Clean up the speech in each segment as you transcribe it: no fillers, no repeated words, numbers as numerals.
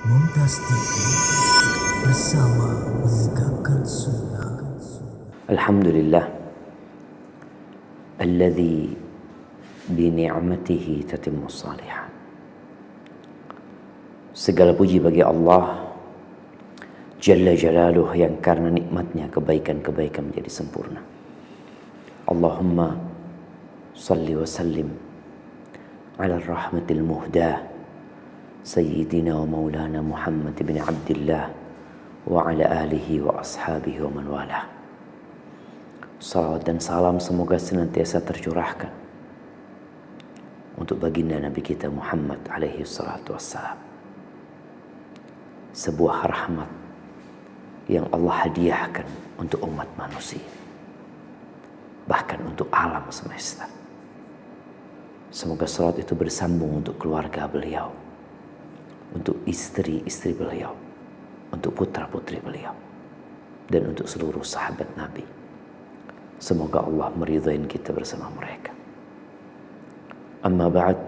Mumtaz TV bersama menegakkan sunnah. Alhamdulillah alladzi bi ni'matihi tatimmu shalihat. Segala puji bagi Allah Jalla Jalaluh yang karena nikmatnya kebaikan-kebaikan menjadi sempurna. Allahumma salli wa sallim ala rahmatil muhdah Sayyidina wa maulana Muhammad bin Abdullah wa ala alihi wa ashabihi wa man walah. Salawat dan salam semoga senantiasa tercurahkan untuk baginda Nabi kita Muhammad alaihi salatu wassalam. Sebuah rahmat yang Allah hadiahkan untuk umat manusia, bahkan untuk alam semesta. Semoga salawat itu bersambung untuk keluarga beliau, untuk istri-istri beliau, untuk putra-putri beliau, dan untuk seluruh sahabat Nabi. Semoga Allah meridhai kita bersama mereka. Amma ba'd,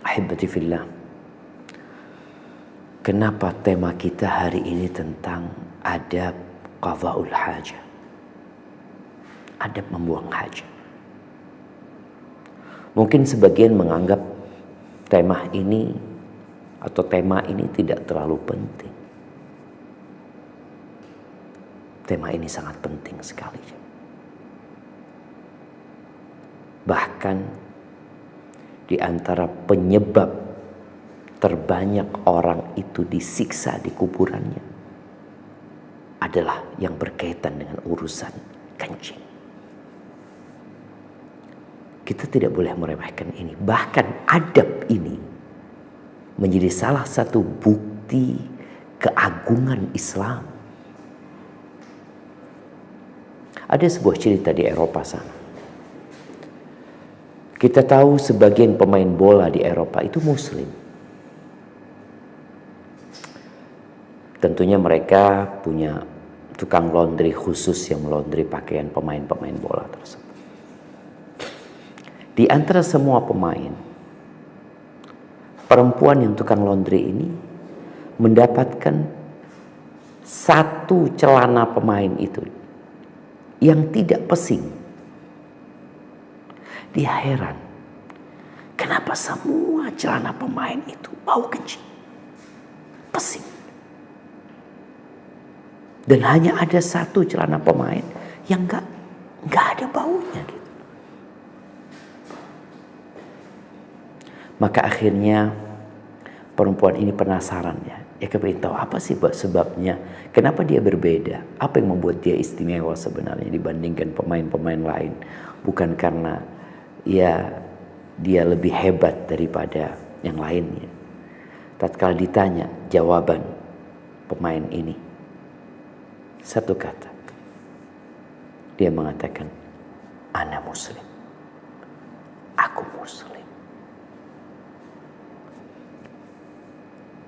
ahibati fillah. Kenapa tema kita hari ini tentang adab qadha'ul hajah? Adab membuang hajat. Mungkin sebagian menganggap tema ini tidak terlalu penting. Tema ini sangat penting sekali. Bahkan di antara penyebab terbanyak orang itu disiksa di kuburannya adalah yang berkaitan dengan urusan kencing. Kita tidak boleh meremehkan ini. Bahkan adab ini menjadi salah satu bukti keagungan Islam. Ada sebuah cerita di Eropa sana. Kita tahu sebagian pemain bola di Eropa itu Muslim. Tentunya mereka punya tukang laundry khusus yang melaundry pakaian pemain-pemain bola tersebut. Di antara semua pemain, perempuan yang tukang laundry ini mendapatkan satu celana pemain itu yang tidak pesing. Dia heran, kenapa semua celana pemain itu bau kencing, pesing. Dan hanya ada satu celana pemain yang nggak ada baunya gitu. Maka akhirnya perempuan ini penasaran ya. Dia kepingin tahu apa sih sebabnya, kenapa dia berbeda, apa yang membuat dia istimewa sebenarnya dibandingkan pemain-pemain lain. Bukan karena dia lebih hebat daripada yang lainnya. Tatkala ditanya jawaban pemain ini, satu kata, dia mengatakan, ana muslim, aku muslim.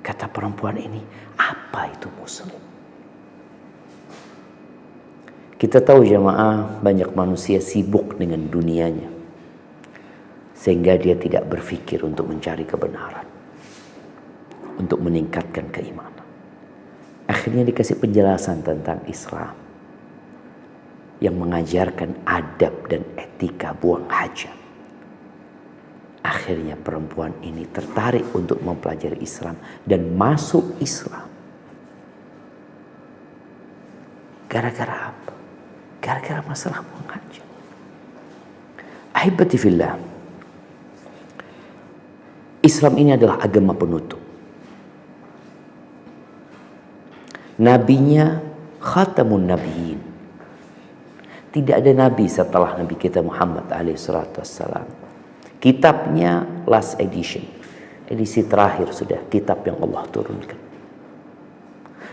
Kata perempuan ini, apa itu muslim? Kita tahu jamaah, banyak manusia sibuk dengan dunianya, sehingga dia tidak berpikir untuk mencari kebenaran, untuk meningkatkan keimanan. Akhirnya dikasih penjelasan tentang Islam yang mengajarkan adab dan etika buang hajat. Akhirnya perempuan ini tertarik untuk mempelajari Islam dan masuk Islam. Gara-gara apa? Gara-gara masalah buang hajat. Ahibati fillah. Islam ini adalah agama penutup. Nabinya khatamun nabiyyin. Tidak ada nabi setelah Nabi kita Muhammad alaihissalam. Kitabnya last edition, edisi terakhir sudah kitab yang Allah turunkan.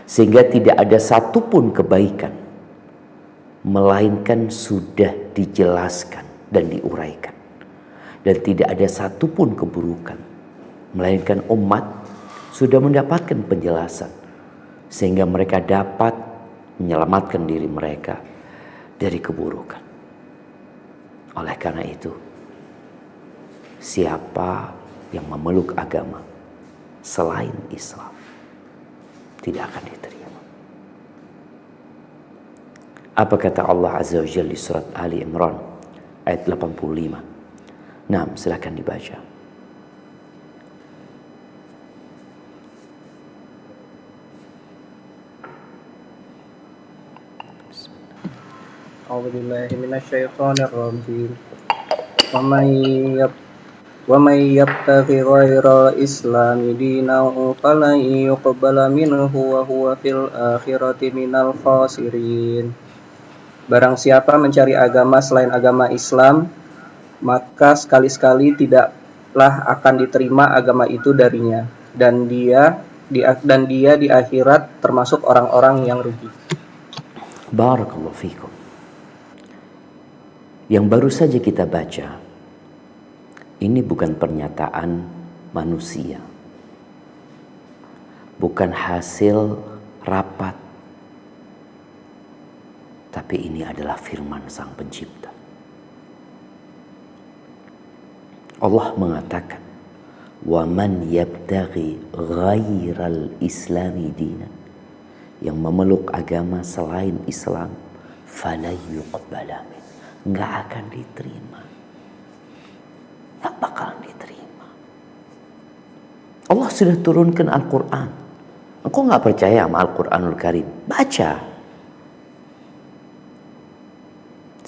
Sehingga tidak ada satupun kebaikan, melainkan sudah dijelaskan dan diuraikan. Dan tidak ada satupun keburukan, melainkan umat sudah mendapatkan penjelasan. Sehingga mereka dapat menyelamatkan diri mereka dari keburukan. Oleh karena itu, siapa yang memeluk agama selain Islam tidak akan diterima. Apa kata Allah Azza wa Jalla di surat Ali Imran ayat 85? Nah, silakan dibaca. أعوذ بالله من الشيطان الرجيم ومن يبتغ غير الإسلام دينا فلن يقبل منه وهو في الآخرة من الخاسرين. Barang siapa mencari agama selain agama Islam, maka sekali-sekali tidaklah akan diterima agama itu darinya, dan dia di akhirat termasuk orang-orang yang rugi. Barakallahu fikum. Yang baru saja kita baca, ini bukan pernyataan manusia, bukan hasil rapat, tapi ini adalah firman Sang Pencipta. Allah mengatakan, "Wa man yabtaghi ghairal islami dinan," yang memeluk agama selain Islam, fala yuqbala min, nggak akan diterima, nggak bakalan diterima. Allah sudah turunkan Al-Quran. Engkau nggak percaya sama Al-Quranul Karim? Baca.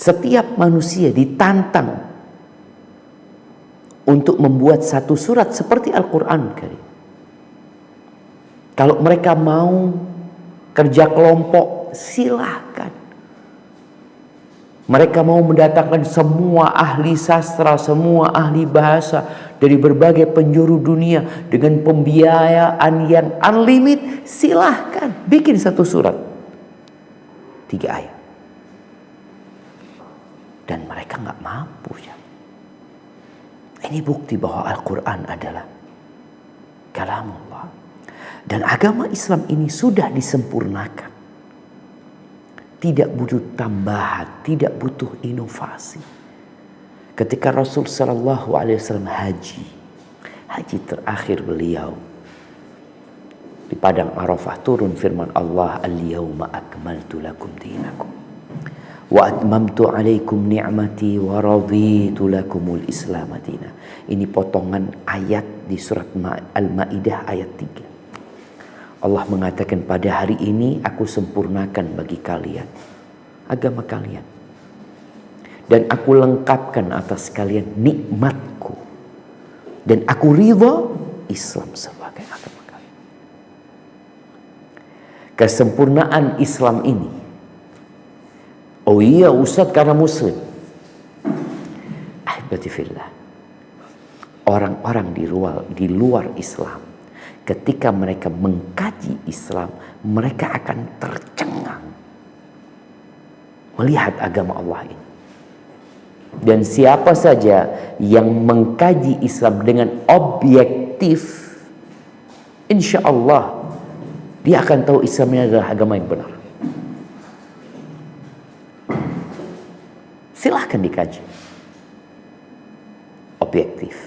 Setiap manusia ditantang untuk membuat satu surat seperti Al-Quranul Karim. Kalau mereka mau kerja kelompok, silahkan. Mereka mau mendatangkan semua ahli sastra, semua ahli bahasa dari berbagai penjuru dunia dengan pembiayaan yang unlimited, silahkan bikin satu surat 3 ayat. Dan mereka nggak mampu ya. Ini bukti bahwa Al-Quran adalah kalamullah. Dan agama Islam ini sudah disempurnakan. Tidak butuh tambahan, tidak butuh inovasi. Ketika Rasul Sallallahu Alaihi Wasallam haji terakhir beliau di padang Arafah, turun firman Allah, "Al-yawma akmaltu lakum dinakum wa atmamtu alaikum ni'mati wa raditu lakumul Islam madina." Ini potongan ayat di surat Al-Maidah ayat 3. Allah mengatakan, pada hari ini aku sempurnakan bagi kalian agama kalian, dan aku lengkapkan atas kalian nikmatku, dan aku ridha Islam sebagai agama kalian. Kesempurnaan Islam ini, oh iya Ustadz karena muslim. Ahibati fillah, orang-orang di luar Islam, ketika mereka mengkaji Islam, mereka akan tercengang melihat agama Allah ini. Dan siapa saja yang mengkaji Islam dengan objektif, insya Allah dia akan tahu Islam ini adalah agama yang benar. Silahkan dikaji objektif.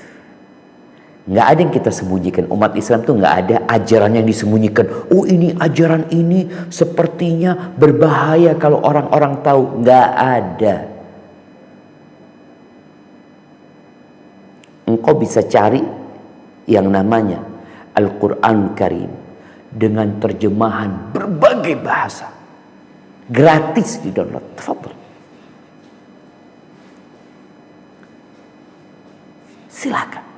Nggak ada yang kita sembunyikan. Umat Islam tuh nggak ada ajaran yang disembunyikan. Oh ini ajaran ini sepertinya berbahaya kalau orang-orang tahu. Nggak ada. Engkau bisa cari yang namanya Al-Quran Karim dengan terjemahan berbagai bahasa, gratis di download. Tafadhol. Silakan.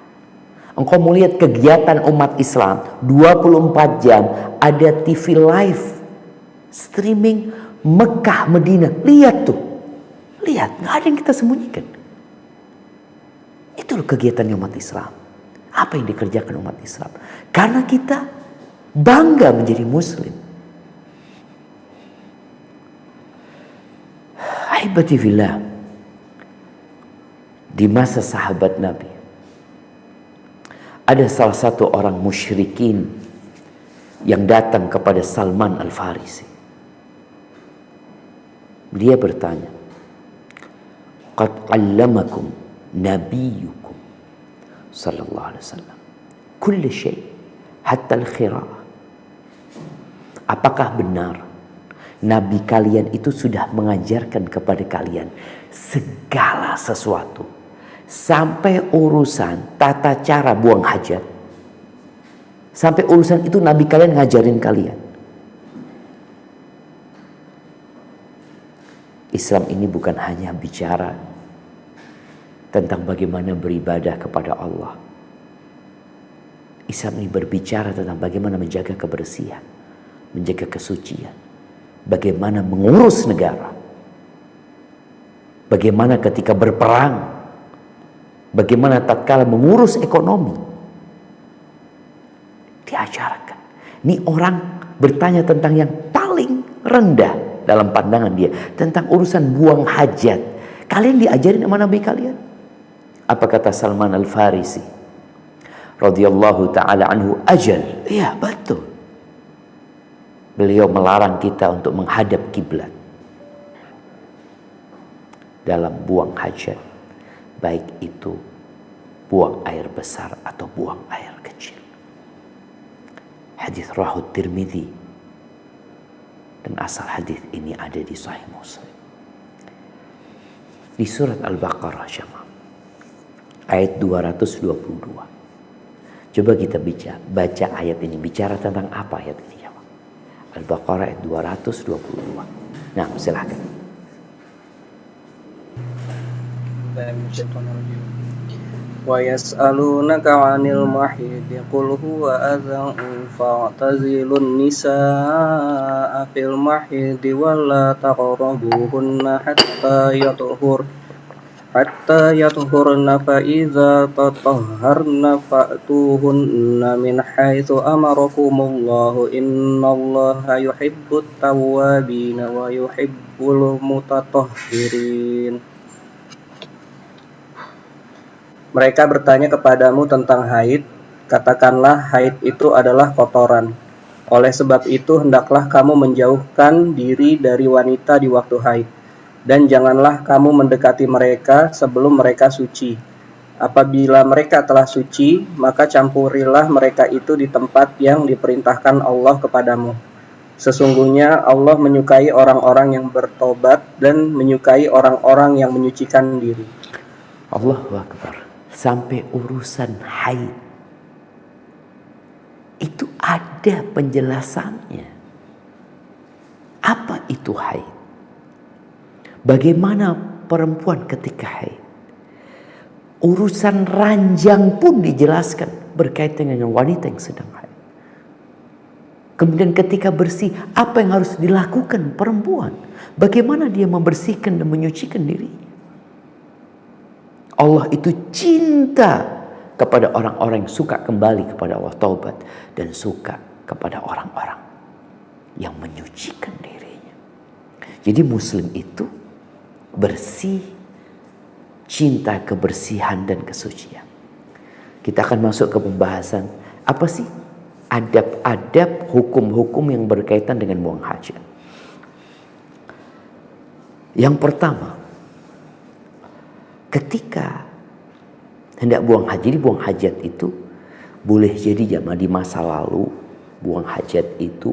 Engkau mau lihat kegiatan umat Islam 24 jam, ada TV live streaming Mekah Medina. Lihat tuh, lihat, nggak ada yang kita sembunyikan. Itu kegiatan umat Islam. Apa yang dikerjakan umat Islam? Karena kita bangga menjadi Muslim. Ahibati fillah, di masa sahabat Nabi, ada salah satu orang musyrikin yang datang kepada Salman Al-Farisi. Dia bertanya, "Qad 'allamakum nabiyyukum sallallahu alaihi wasallam kull syai', hatta al-khira'ah. Apakah benar Nabi kalian itu sudah mengajarkan kepada kalian segala sesuatu, sampai urusan tata cara buang hajat, sampai urusan itu Nabi kalian ngajarin kalian? Islam ini bukan hanya bicara tentang bagaimana beribadah kepada Allah. Islam ini berbicara tentang bagaimana menjaga kebersihan, menjaga kesucian, bagaimana mengurus negara, bagaimana ketika berperang, bagaimana tatkala mengurus ekonomi. Diajarkan. Ini orang bertanya tentang yang paling rendah dalam pandangan dia, tentang urusan buang hajat. Kalian diajarin sama Nabi kalian? Apa kata Salman Al-Farisi radhiyallahu taala anhu? Ajal. Iya, betul. Beliau melarang kita untuk menghadap kiblat dalam buang hajat, baik itu buang air besar atau buang air kecil. Hadis rawahu Tirmidzi, dan asal hadis ini ada di Sahih Muslim. Di surat Al-Baqarah jemaah, ayat 222. Coba kita baca ayat ini. Bicara tentang apa ayat ini jemaah? Al-Baqarah ayat 222. Nah, silakan. وَيَسْأَلُونَكَ عَنِ الْمَحِيضِ قُلْ هُوَ أَذًى فَاعْتَزِلُوا النِّسَاءَ فِي الْمَحِيضِ وَلَا تَقْرَبُوهُنَّ حَتَّى يَطْهُرْنَ فَإِذَا تَطَهَّرْنَ فَأْتُوهُنَّ مِنْ حَيْثُ أَمَرَكُمُ اللَّهُ إِنَّ اللَّهَ يُحِبُّ التَّوَّابِينَ وَيُحِبُّ الْمُتَطَهِّرِينَ. Mereka bertanya kepadamu tentang haid, katakanlah haid itu adalah kotoran. Oleh sebab itu hendaklah kamu menjauhkan diri dari wanita di waktu haid, dan janganlah kamu mendekati mereka sebelum mereka suci. Apabila mereka telah suci, maka campurilah mereka itu di tempat yang diperintahkan Allah kepadamu. Sesungguhnya Allah menyukai orang-orang yang bertobat dan menyukai orang-orang yang menyucikan diri. Allahu Akbar. Sampai urusan haid itu ada penjelasannya. Apa itu haid? Bagaimana perempuan ketika haid? Urusan ranjang pun dijelaskan berkaitan dengan wanita yang sedang haid. Kemudian ketika bersih, apa yang harus dilakukan perempuan? Bagaimana dia membersihkan dan menyucikan dirinya? Allah itu cinta kepada orang-orang yang suka kembali kepada Allah, taubat, dan suka kepada orang-orang yang menyucikan dirinya. Jadi muslim itu bersih, cinta kebersihan dan kesucian. Kita akan masuk ke pembahasan apa sih adab-adab, hukum-hukum yang berkaitan dengan buang hajat. Yang pertama, ketika hendak buang hajat, jadi buang hajat itu boleh jadi jamaah di masa lalu buang hajat itu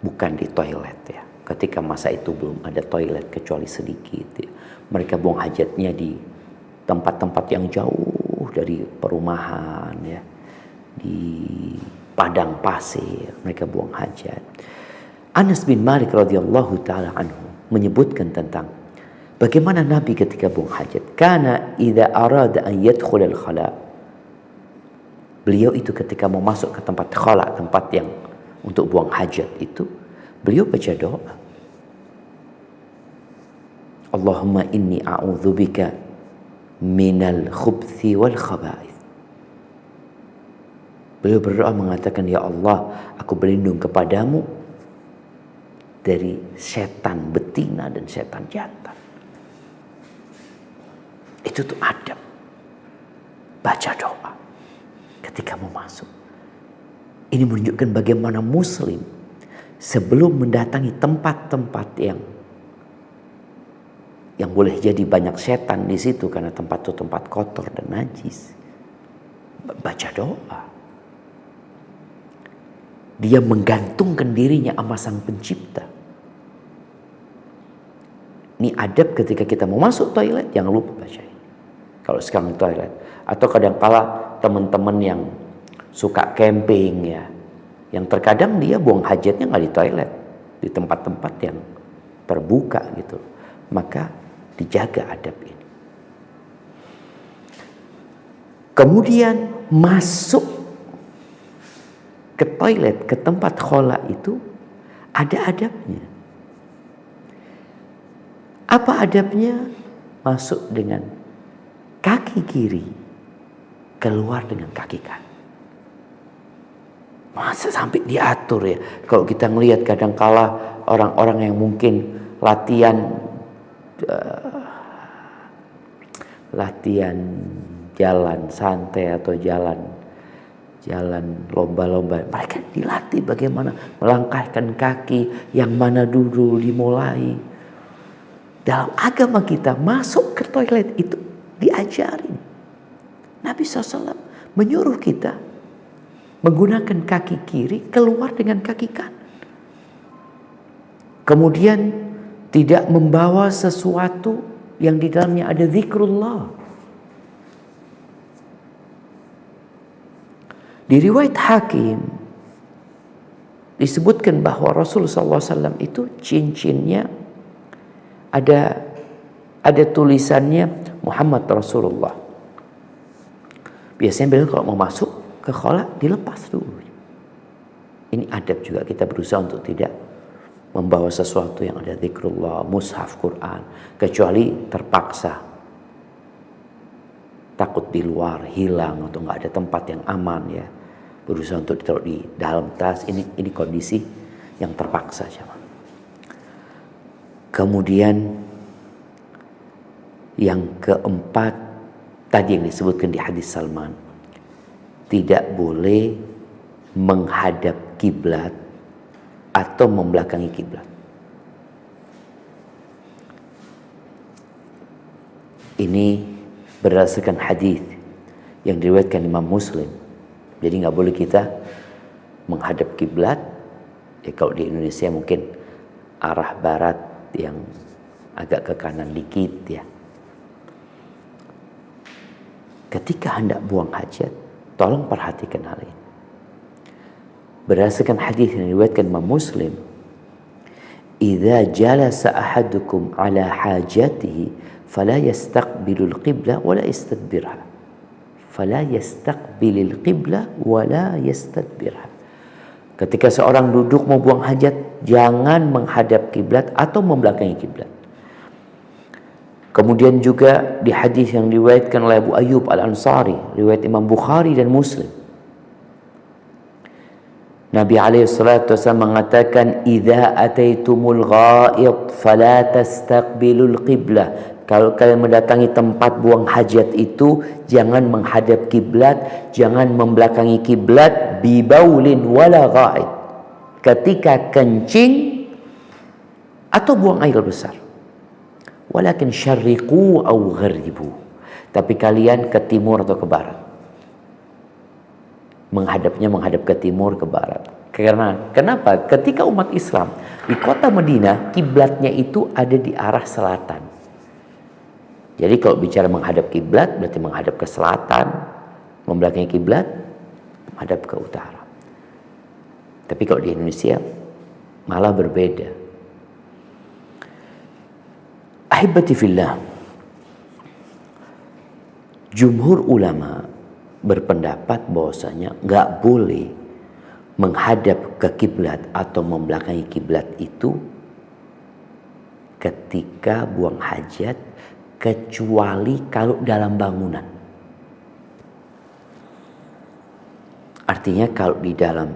bukan di toilet ya. Ketika masa itu belum ada toilet kecuali sedikit ya. Mereka buang hajatnya di tempat-tempat yang jauh dari perumahan ya. Di padang pasir mereka buang hajat. Anas bin Malik radhiyallahu taala anhu menyebutkan tentang bagaimana Nabi ketika buang hajat. Kana idza arada an yadkhul al-khala. Beliau itu ketika mau masuk ke tempat khala, tempat yang untuk buang hajat itu, beliau baca doa. Allahumma inni a'udzubika minal khubthi wal khaba'ith. Beliau berdoa mengatakan, ya Allah, aku berlindung kepadamu dari setan betina dan setan jantan. Itu tuh adab. Baca doa ketika mau masuk. Ini menunjukkan bagaimana muslim sebelum mendatangi tempat-tempat yang boleh jadi banyak setan di situ karena tempat itu tempat kotor dan najis. Baca doa. Dia menggantungkan dirinya sama Sang Pencipta. Ini adab ketika kita mau masuk toilet, jangan lupa baca ini. Kalau sekarang toilet. Atau kadang-kala teman-teman yang suka camping ya, yang terkadang dia buang hajatnya nggak di toilet, di tempat-tempat yang terbuka gitu. Maka dijaga adab ini. Kemudian masuk ke toilet, ke tempat khola itu ada adabnya. Apa adabnya? Masuk dengan kaki kiri, keluar dengan kaki kanan. Masa sampai diatur ya? Kalau kita ngelihat kadang-kala orang-orang yang mungkin latihan jalan santai atau jalan lomba-lomba, mereka dilatih bagaimana melangkahkan kaki, yang mana dulu dimulai. Dalam agama kita masuk ke toilet itu diajarin. Nabi SAW menyuruh kita menggunakan kaki kiri, keluar dengan kaki kanan. Kemudian tidak membawa sesuatu yang di dalamnya ada zikrullah. Di riwayat Hakim disebutkan bahwa Rasulullah SAW itu cincinnya ada tulisannya Muhammad Rasulullah. Biasanya beliau kalau mau masuk ke khola dilepas dulu. Ini adab juga, kita berusaha untuk tidak membawa sesuatu yang ada zikrullah, mushaf, Quran, kecuali terpaksa. Takut di luar hilang atau nggak ada tempat yang aman ya. Berusaha untuk ditaruh di dalam tas. Ini kondisi yang terpaksa jemaah. Kemudian yang keempat tadi yang disebutkan di hadis Salman, tidak boleh menghadap kiblat atau membelakangi kiblat. Ini berdasarkan hadis yang diriwayatkan Imam Muslim. Jadi nggak boleh kita menghadap kiblat. Ya, kalau di Indonesia mungkin arah barat yang agak ke kanan dikit ya. Ketika hendak buang hajat, tolong perhatikan hal ini. Berdasarkan hadis yang diriwayatkan Imam Muslim, "Idza jalasa ahadukum ala hajatihi fala yastaqbilul qibla wala yastadbirha." Fala yastaqbilil qibla wala yastadbirha. Ketika seorang duduk mau buang hajat, jangan menghadap kiblat atau membelakangi kiblat. Kemudian juga di hadis yang diriwayatkan oleh Abu Ayyub Al-Ansari, riwayat Imam Bukhari dan Muslim, Nabi SAW mengatakan, "Idza ataitumul ghaid fala tastaqbilul qiblah." Kalau kalian mendatangi tempat buang hajat itu, jangan menghadap kiblat, jangan membelakangi kiblat, bi baulin wala ghaid. Ketika kencing atau buang air besar. Walakin syarriqu aw gharibu. Tapi kalian ke timur atau ke barat. Menghadap ke timur, ke barat. Kenapa? Ketika umat Islam di kota Madinah, kiblatnya itu ada di arah selatan. Jadi kalau bicara menghadap kiblat berarti menghadap ke selatan, membelakangi kiblat menghadap ke utara. Tapi kalau di Indonesia malah berbeda. Ahibati fillah, jumhur ulama berpendapat bahwasanya nggak boleh menghadap ke kiblat atau membelakangi kiblat itu ketika buang hajat, kecuali kalau dalam bangunan. Artinya kalau di dalam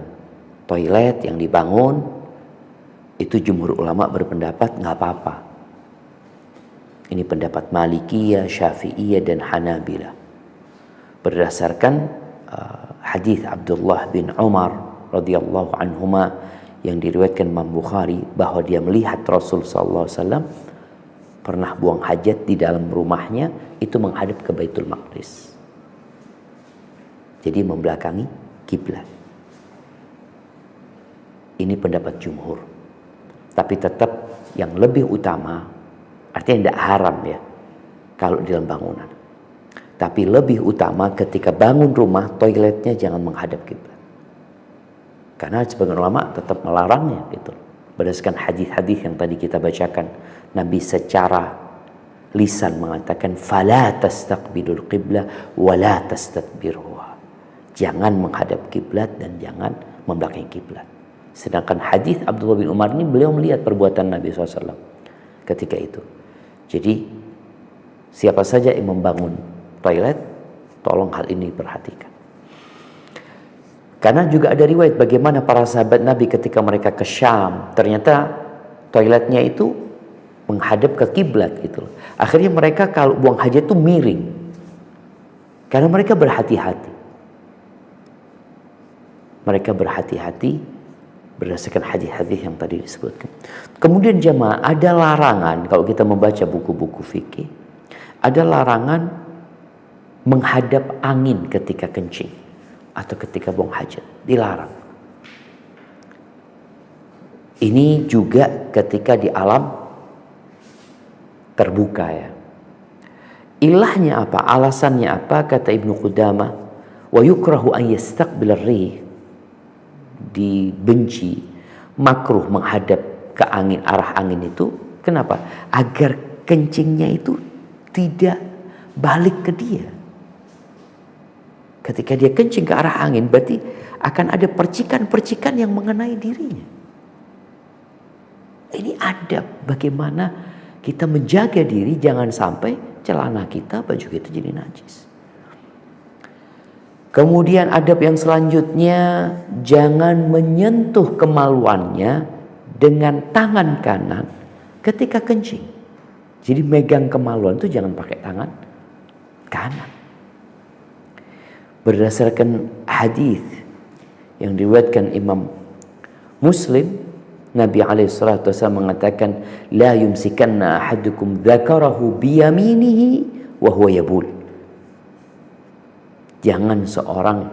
toilet yang dibangun, itu jumhur ulama berpendapat nggak apa-apa. Ini pendapat Malikiyah, Syafi'iyah dan Hanabilah. Berdasarkan hadis Abdullah bin Umar radhiyallahu anhuma yang diriwayatkan Imam Bukhari bahwa dia melihat Rasul sallallahu alaihi wasallam pernah buang hajat di dalam rumahnya itu menghadap ke Baitul Maqdis. Jadi membelakangi kiblat. Ini pendapat jumhur. Tapi tetap yang lebih utama, artinya tidak haram ya kalau di dalam bangunan. Tapi lebih utama ketika bangun rumah, toiletnya jangan menghadap kiblat. Karena sebagian ulama tetap melarangnya gitu. Berdasarkan hadis-hadis yang tadi kita bacakan, Nabi secara lisan mengatakan fala tastaqbilul qiblah wa la tastadbiruha. Jangan menghadap kiblat dan jangan membelakangi kiblat. Sedangkan hadis Abdullah bin Umar ini beliau melihat perbuatan Nabi SAW ketika itu. Jadi siapa saja yang membangun toilet, tolong hal ini perhatikan. Karena juga ada riwayat bagaimana para sahabat Nabi ketika mereka ke Syam, ternyata toiletnya itu menghadap ke kiblat gitu. Akhirnya mereka kalau buang hajat itu miring. Karena mereka berhati-hati. Mereka berhati-hati berdasarkan hadis-hadis yang tadi disebutkan. Kemudian jemaah, ada larangan kalau kita membaca buku-buku fikih, ada larangan menghadap angin ketika kencing atau ketika buang hajat, dilarang. Ini juga ketika di alam terbuka ya. Ilahnya apa? Alasannya apa? Kata Ibnu Qudamah, wa yukrahu an yastaqbil ar-rih, dibenci, makruh menghadap ke angin, arah angin itu. Kenapa? Agar kencingnya itu tidak balik ke dia. Ketika dia kencing ke arah angin, berarti akan ada percikan-percikan yang mengenai dirinya. Ini adab bagaimana kita menjaga diri jangan sampai celana kita, baju kita jadi najis. Kemudian adab yang selanjutnya, jangan menyentuh kemaluannya dengan tangan kanan ketika kencing. Jadi megang kemaluan itu jangan pakai tangan kanan. Berdasarkan hadis yang diriwayatkan Imam Muslim, Nabi alaihissalatu wassalam mengatakan, la yumsikanna ahadukum dzakarahu biyaminihi wa huwa yabul. Jangan seorang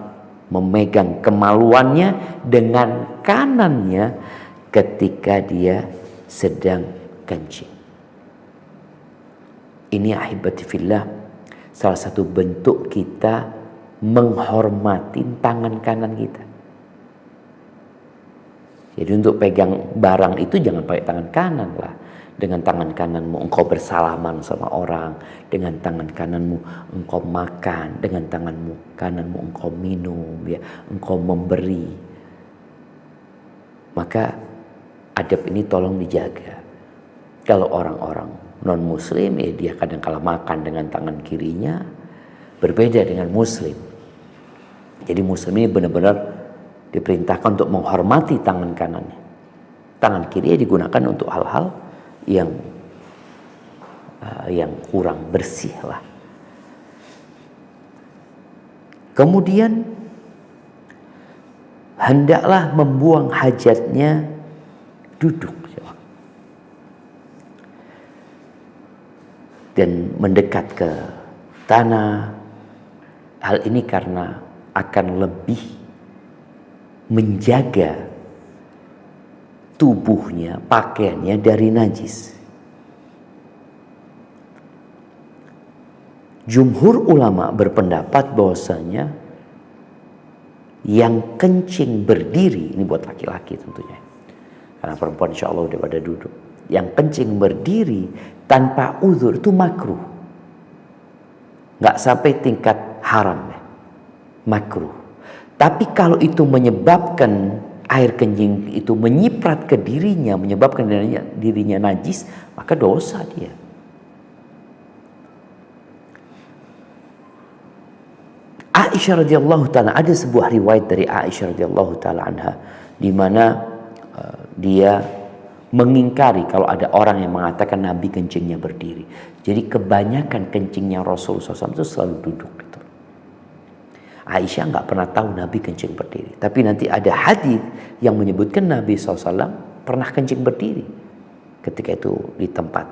memegang kemaluannya dengan kanannya ketika dia sedang kencing. Ini ahibati fillah, salah satu bentuk kita menghormati tangan kanan kita. Jadi untuk pegang barang itu jangan pakai tangan kanan lah. Dengan tangan kananmu engkau bersalaman sama orang, dengan tangan kananmu engkau makan, dengan tanganmu kananmu engkau minum, ya, engkau memberi. Maka adab ini tolong dijaga. Kalau orang-orang non muslim, ya dia kadang kala makan dengan tangan kirinya, berbeda dengan muslim. Jadi muslim ini benar-benar diperintahkan untuk menghormati tangan kanannya. Tangan kiri digunakan untuk hal-hal yang kurang bersih lah. Kemudian hendaklah membuang hajatnya duduk dan mendekat ke tanah. Hal ini karena akan lebih menjaga tubuhnya, pakaiannya dari najis. Jumhur ulama berpendapat bahwasanya yang kencing berdiri, ini buat laki-laki tentunya, karena perempuan insya Allah udah pada duduk. Yang kencing berdiri tanpa uzur itu makruh, nggak sampai tingkat haram ya, makruh. Tapi kalau itu menyebabkan air kencing itu menyiprat ke dirinya, menyebabkan dirinya najis, maka dosa dia. Aisyah radhiyallahu taala, ada sebuah riwayat dari Aisyah radhiyallahu taala anha di mana dia mengingkari kalau ada orang yang mengatakan Nabi kencingnya berdiri. Jadi kebanyakan kencingnya Rasulullah SAW itu selalu duduk gitu. Aisyah nggak pernah tahu Nabi kencing berdiri. Tapi nanti ada hadis yang menyebutkan Nabi SAW pernah kencing berdiri. Ketika itu di tempat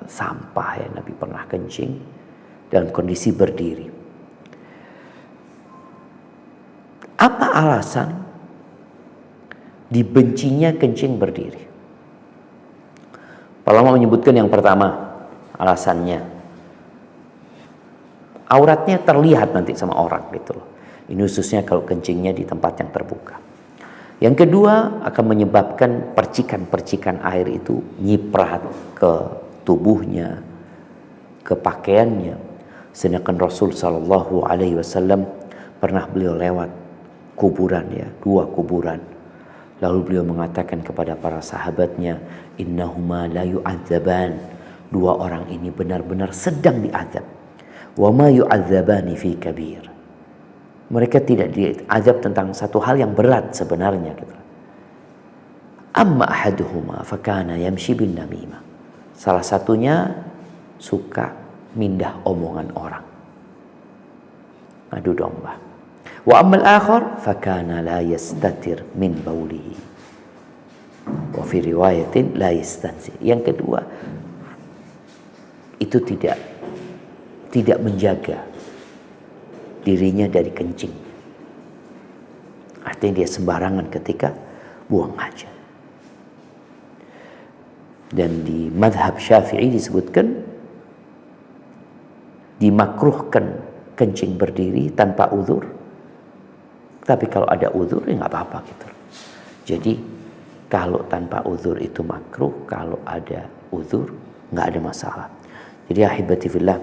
sampah ya, Nabi pernah kencing dalam kondisi berdiri. Apa alasan dibencinya kencing berdiri. Para ulama menyebutkan yang pertama alasannya, auratnya terlihat nanti sama orang gitu loh. Ini khususnya kalau kencingnya di tempat yang terbuka. Yang kedua akan menyebabkan percikan-percikan air itu nyiprat ke tubuhnya, ke pakaiannya. Sedangkan Rasul Shallallahu Alaihi Wasallam pernah beliau lewat kuburan ya, 2 kuburan. Lalu beliau mengatakan kepada para sahabatnya, innahuma la yu'adzaban. 2 orang ini benar-benar sedang diazab. Wa ma yu'adzabani fi kabir. Mereka tidak diazab tentang satu hal yang berat sebenarnya gitu. Amma ahaduhuma fakana yamshi bin namimah. Salah satunya suka mindah omongan orang, adu domba. Wa ammal akhar fakana la yastatir min baulihi. Wa fi riwayatin la yastansi. Yang kedua itu tidak menjaga dirinya dari kencing. Artinya dia sembarangan ketika buang hajat. Dan di madhab Syafi'i disebutkan dimakruhkan kencing berdiri tanpa uzur. Tapi kalau ada uzur ya nggak apa-apa gitu. Jadi kalau tanpa uzur itu makruh, kalau ada uzur nggak ada masalah. Jadi ahibati fillah,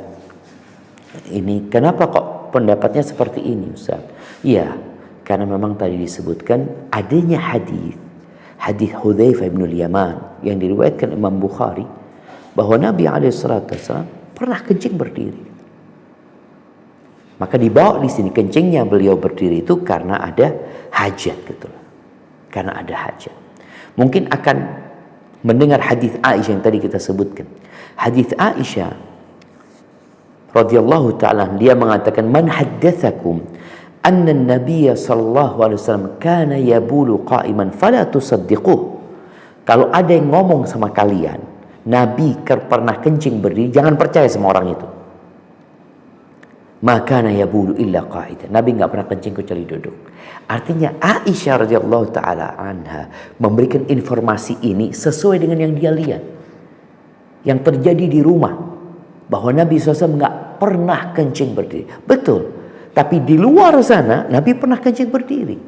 ini kenapa kok pendapatnya seperti ini Ustaz? Iya, karena memang tadi disebutkan adanya hadis Hudzaifah bin Yaman yang diriwayatkan Imam Bukhari bahwa Nabi SAW pernah kencing berdiri. Maka dibawa di sini kencingnya beliau berdiri itu karena ada hajat gitu loh. Karena ada hajat. Mungkin akan mendengar hadis Aisyah yang tadi kita sebutkan. Hadis Aisyah radhiyallahu taala dia mengatakan, man haddatsakum anna an-nabiy sallallahu alaihi wasallam kana yabulu qa'iman fala tusaddiquh. Kalau ada yang ngomong sama kalian, Nabi pernah kencing berdiri, jangan percaya sama orang itu. Maka yabulu illa qa'idan. Nabi enggak pernah kencing kecuali duduk. Artinya Aisyah radhiyallahu taala anha memberikan informasi ini sesuai dengan yang dia lihat, yang terjadi di rumah, bahwa Nabi SAW enggak pernah kencing berdiri. Betul. Tapi di luar sana Nabi pernah kencing berdiri.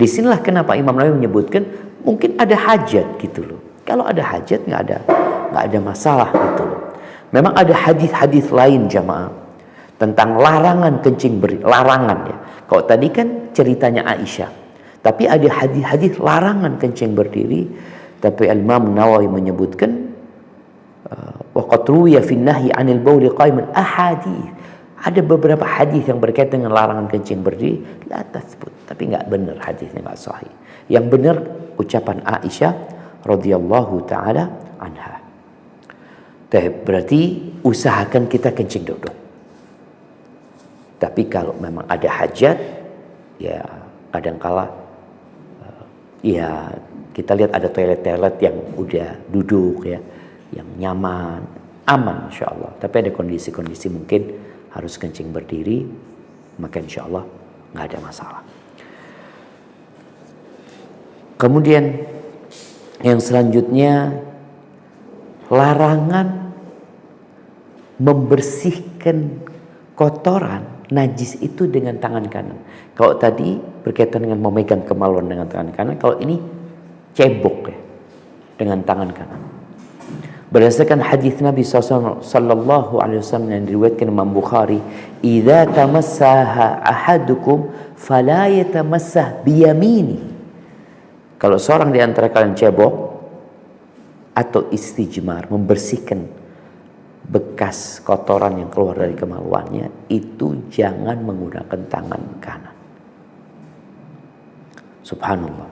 Disinilah kenapa Imam Nawawi menyebutkan mungkin ada hajat gitu loh. Kalau ada hajat enggak ada masalah gitu loh. Memang ada hadis-hadis lain jamaah tentang larangan kencing berdiri, larangan ya. Kalau tadi kan ceritanya Aisyah, tapi ada hadis-hadis larangan kencing berdiri. Tapi Imam Nawawi menyebutkan wa qad ruwiya fi nahyi 'anil bauli qa'iman ahadits. Ada beberapa hadis yang berkaitan dengan larangan kencing berdiri, la tathbut, tapi enggak benar hadisnya, enggak sahih. Yang benar ucapan Aisyah radhiyallahu taala anha. Berarti usahakan kita kencing duduk. Tapi kalau memang ada hajat, ya kadangkala ya kita lihat ada toilet-toilet yang udah duduk ya, yang nyaman, aman insya Allah. Tapi ada kondisi-kondisi mungkin harus kencing berdiri, maka insya Allah nggak ada masalah. Kemudian yang selanjutnya, larangan membersihkan kotoran najis itu dengan tangan kanan. Kalau tadi berkaitan dengan memegang kemaluan dengan tangan kanan, kalau ini cebok ya, dengan tangan kanan. Berdasarkan hadis Nabi sallallahu alaihi wasallam yang diriwayatkan Imam Bukhari, "Idza tamassaha ahadukum fala yatamassah biyamini." Kalau seorang di antara kalian cebok atau istijmar, membersihkan bekas kotoran yang keluar dari kemaluannya, itu jangan menggunakan tangan kanan. Subhanallah.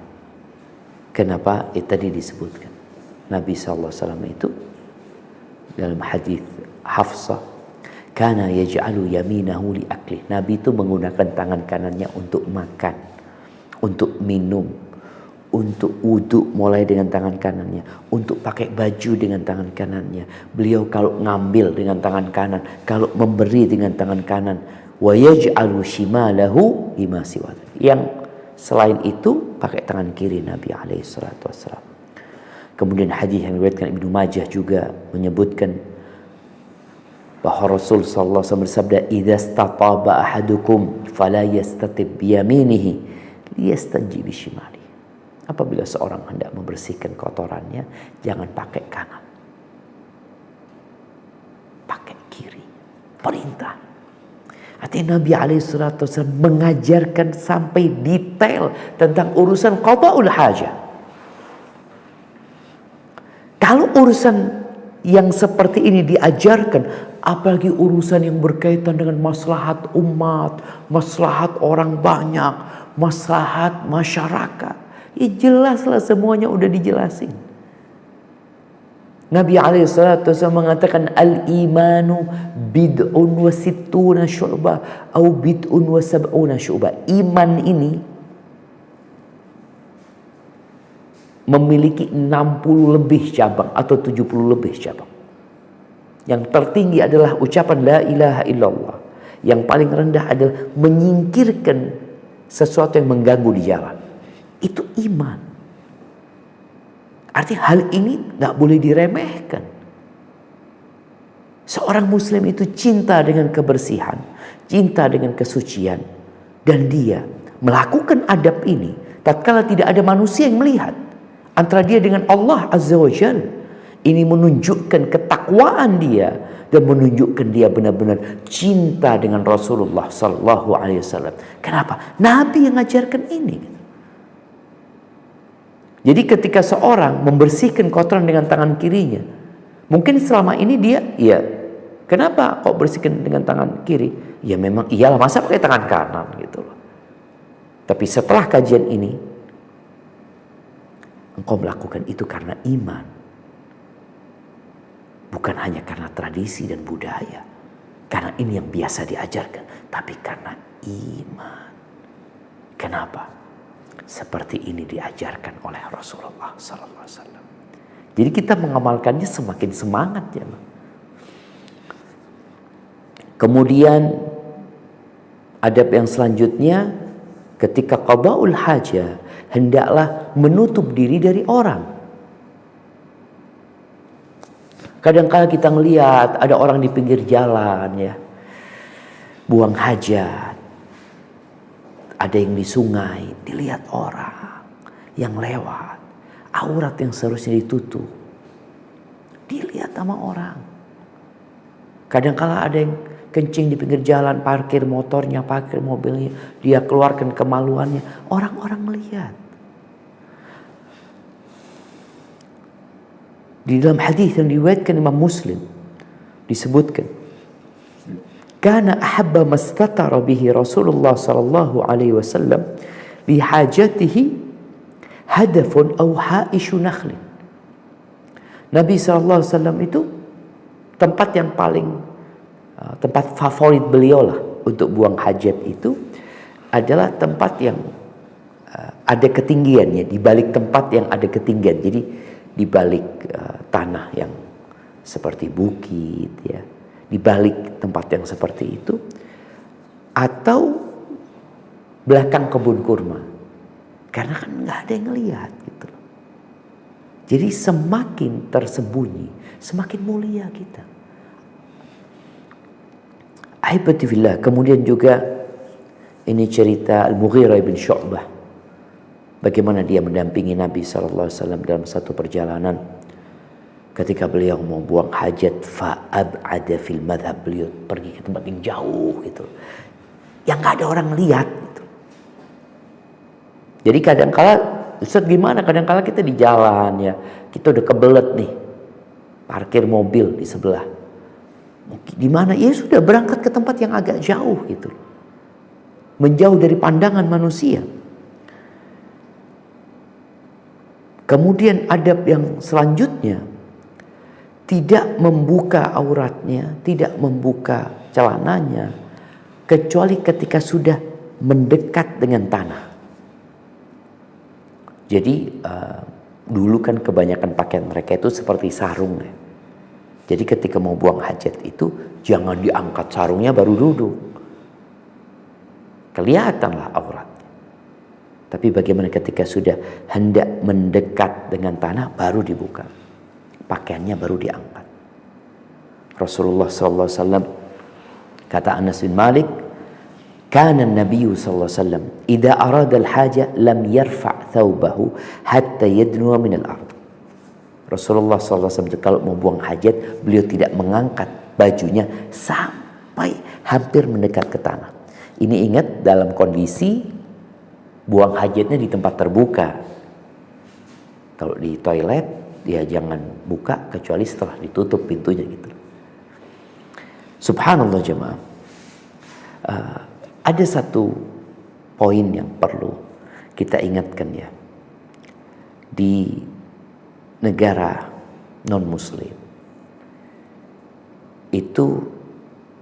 Kenapa? Tadi disebutkan Nabi SAW itu dalam hadis Hafsah, kana yaj'alu yaminahu li akli. Nabi itu menggunakan tangan kanannya untuk makan, untuk minum, untuk wudu mulai dengan tangan kanannya, untuk pakai baju dengan tangan kanannya. Beliau kalau ngambil dengan tangan kanan, kalau memberi dengan tangan kanan. Wa yaj'alu shimalahu lima siwa. Yang Selain itu pakai tangan kiri Nabi alaihi salatu wassalam. Kemudian hadis yang diriwayatkan Ibnu Majah juga menyebutkan bahwa Rasul sallallahu alaihi wasallam bersabda, "Idza stataba ahadukum fala yastatib bi yaminihi liyastanji bi shimalihi." Apabila seorang hendak membersihkan kotorannya, jangan pakai kanan. Pakai kiri. Perintah. Artinya Nabi alaihissalatu wassalam mengajarkan sampai detail tentang urusan qada'ul hajah. Kalau urusan yang seperti ini diajarkan, apalagi urusan yang berkaitan dengan maslahat umat, maslahat orang banyak, maslahat masyarakat, ya jelaslah semuanya udah dijelasin. Nabi alaihissalatu wassalam mengatakan al-imanu bid'un wa sittuna syu'bah atau bid'un wa sab'una syu'bah. Iman ini memiliki 60 lebih cabang atau 70 lebih cabang. Yang tertinggi adalah ucapan la ilaha illallah. Yang paling rendah adalah menyingkirkan sesuatu yang mengganggu di jalan. Itu iman. Artinya hal ini gak boleh diremehkan. Seorang muslim itu cinta dengan kebersihan, cinta dengan kesucian, dan dia melakukan adab ini tatkala tidak ada manusia yang melihat, antara dia dengan Allah Azza wa Jalla. Ini menunjukkan ketakwaan dia dan menunjukkan dia benar-benar cinta dengan Rasulullah sallallahu alaihi wasallam. Kenapa? Nabi yang mengajarkan ini. Jadi ketika seorang membersihkan kotoran dengan tangan kirinya, mungkin selama ini dia, ya kenapa kok bersihkan dengan tangan kiri? Ya memang iyalah, masa pakai tangan kanan gitu loh. Tapi setelah kajian ini, engkau melakukan itu karena iman. Bukan hanya karena tradisi dan budaya. Karena ini yang biasa diajarkan. Tapi karena iman. Kenapa? Seperti ini diajarkan oleh Rasulullah sallallahu alaihi wasallam. Jadi kita mengamalkannya semakin semangat ya. Kemudian adab yang selanjutnya, ketika qada'ul hajah, hendaklah menutup diri dari orang. Kadang-kala kita ngelihat ada orang di pinggir jalan ya, buang hajat. Ada yang di sungai, dilihat orang yang lewat, aurat yang seharusnya ditutup, dilihat sama orang. Kadang-kala ada yang kencing di pinggir jalan, parkir motornya, parkir mobilnya, dia keluarkan kemaluannya, orang-orang melihat. Di dalam hadis yang diriwayatkan Imam Muslim disebutkan, kana ahabba mastatara bihi Rasulullah sallallahu alaihi wasallam li hajatihi hadafun aw haishu nakhlin. Nabi sallallahu alaihi wasallam itu tempat yang paling tempat favorit beliau lah untuk buang hajat itu adalah tempat yang ada ketinggiannya, di balik tempat yang ada ketinggian. Jadi di balik tanah yang seperti bukit ya, di balik tempat yang seperti itu, atau belakang kebun kurma, karena kan nggak ada yang ngelihat gitu. Jadi semakin tersembunyi, semakin mulia kita. Ahibati fillah. Kemudian juga ini cerita Al-Mughirah bin Syu'bah, bagaimana dia mendampingi Nabi SAW dalam satu perjalanan. Ketika beliau mau buang hajat, fa'ab'ada fil madhab, beliau pergi ke tempat yang jauh gitu, yang gak ada orang lihat gitu. Jadi kadang-kala, Ustaz gimana, kadang-kala kita di jalan ya, kita udah kebelet nih, parkir mobil di sebelah, di mana ya sudah berangkat ke tempat yang agak jauh gitu, menjauh dari pandangan manusia. Kemudian adab yang selanjutnya, tidak membuka auratnya, tidak membuka celananya, kecuali ketika sudah mendekat dengan tanah. Jadi dulu kan kebanyakan pakaian mereka itu seperti sarung ya. Jadi ketika mau buang hajat itu jangan diangkat sarungnya baru duduk, kelihatanlah auratnya. Tapi bagaimana ketika sudah hendak mendekat dengan tanah, baru dibuka. Pakaiannya baru diangkat. Rasulullah SAW, kata Anas bin Malik, kana Nabi SAW idza arada al-haja lam yarfa' thawbahu hatta yadnuwa min al-ard. Rasulullah SAW kalau mau buang hajat, beliau tidak mengangkat bajunya sampai hampir mendekat ke tanah. Ini ingat dalam kondisi buang hajatnya di tempat terbuka. Kalau di toilet, ya jangan buka kecuali setelah ditutup pintunya gitu. Subhanallah jemaah. Ada satu poin yang perlu kita ingatkan ya. Di negara non-muslim itu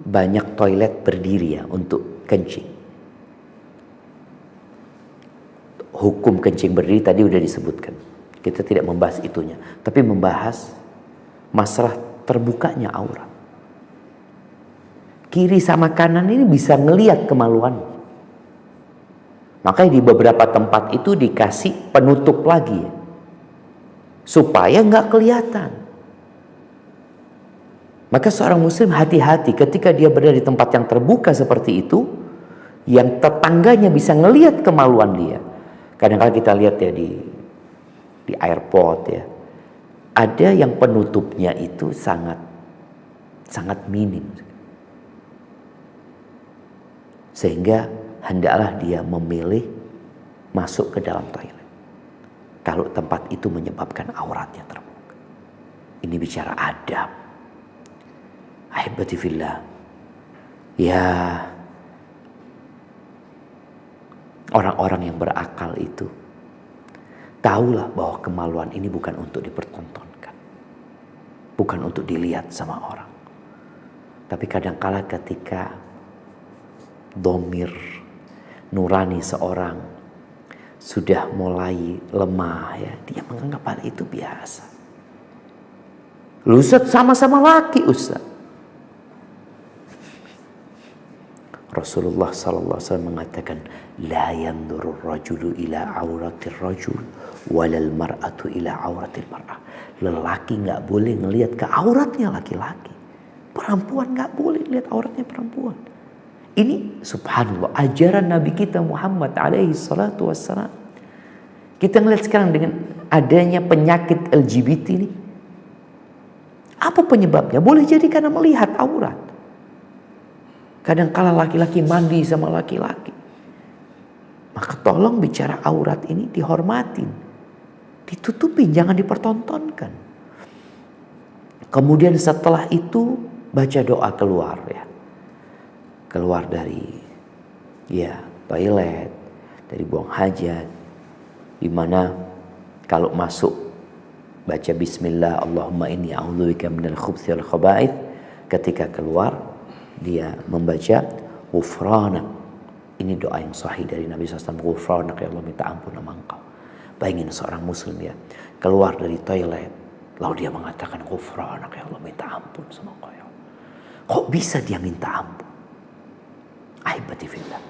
banyak toilet berdiri ya untuk kencing. Hukum kencing berdiri tadi udah disebutkan. Kita tidak membahas itunya, tapi membahas masalah terbukanya aurat. Kiri sama kanan ini bisa ngelihat kemaluan. Makanya di beberapa tempat itu dikasih penutup lagi ya, supaya nggak kelihatan. Maka seorang muslim hati-hati ketika dia berada di tempat yang terbuka seperti itu, yang tetangganya bisa ngelihat kemaluan dia. Kadang-kadang kita lihat ya di airport ya, ada yang penutupnya itu sangat minim, sehingga hendaklah dia memilih masuk ke dalam toilet kalau tempat itu menyebabkan auratnya terbuka. Ini bicara adab. Ahibati fillah. Ya, orang-orang yang berakal itu tahulah bahwa kemaluan ini bukan untuk dipertontonkan, bukan untuk dilihat sama orang. Tapi kadangkala ketika domir nurani seorang sudah mulai lemah ya, dia menganggap hal itu biasa. Lu Ustaz, sama-sama laki Ustaz. Rasulullah SAW mengatakan, la yanzuru rajulu ila auratir rajul walal mar'atu ila auratil mar'ah. Lelaki nggak boleh ngelihat ke auratnya laki-laki, perempuan nggak boleh lihat auratnya perempuan. Ini subhanallah ajaran Nabi kita Muhammad alaihi salatu wassalam. Kita ngelihat sekarang dengan adanya penyakit LGBT ini, apa penyebabnya? Boleh jadi karena melihat aurat. Kadang-kala laki-laki mandi sama laki-laki. Maka tolong bicara aurat ini dihormatin, ditutupin, jangan dipertontonkan. Kemudian setelah itu baca doa keluar ya. Keluar dari ya toilet, dari buang hajat, di mana kalau masuk baca bismillah, Allahumma inni a'udzubika minal khubuthi wal khaba'ith. Ketika keluar dia membaca ghufranak. Ini doa yang sahih dari Nabi SAW. Ghufranak, ya Allah, minta ampun sama engkau. Bayangin seorang muslim ya, keluar dari toilet, lalu dia mengatakan ghufranak, ya Allah, minta ampun sama engkau ya Allah. Kok bisa dia minta ampun? Ahibati fillah.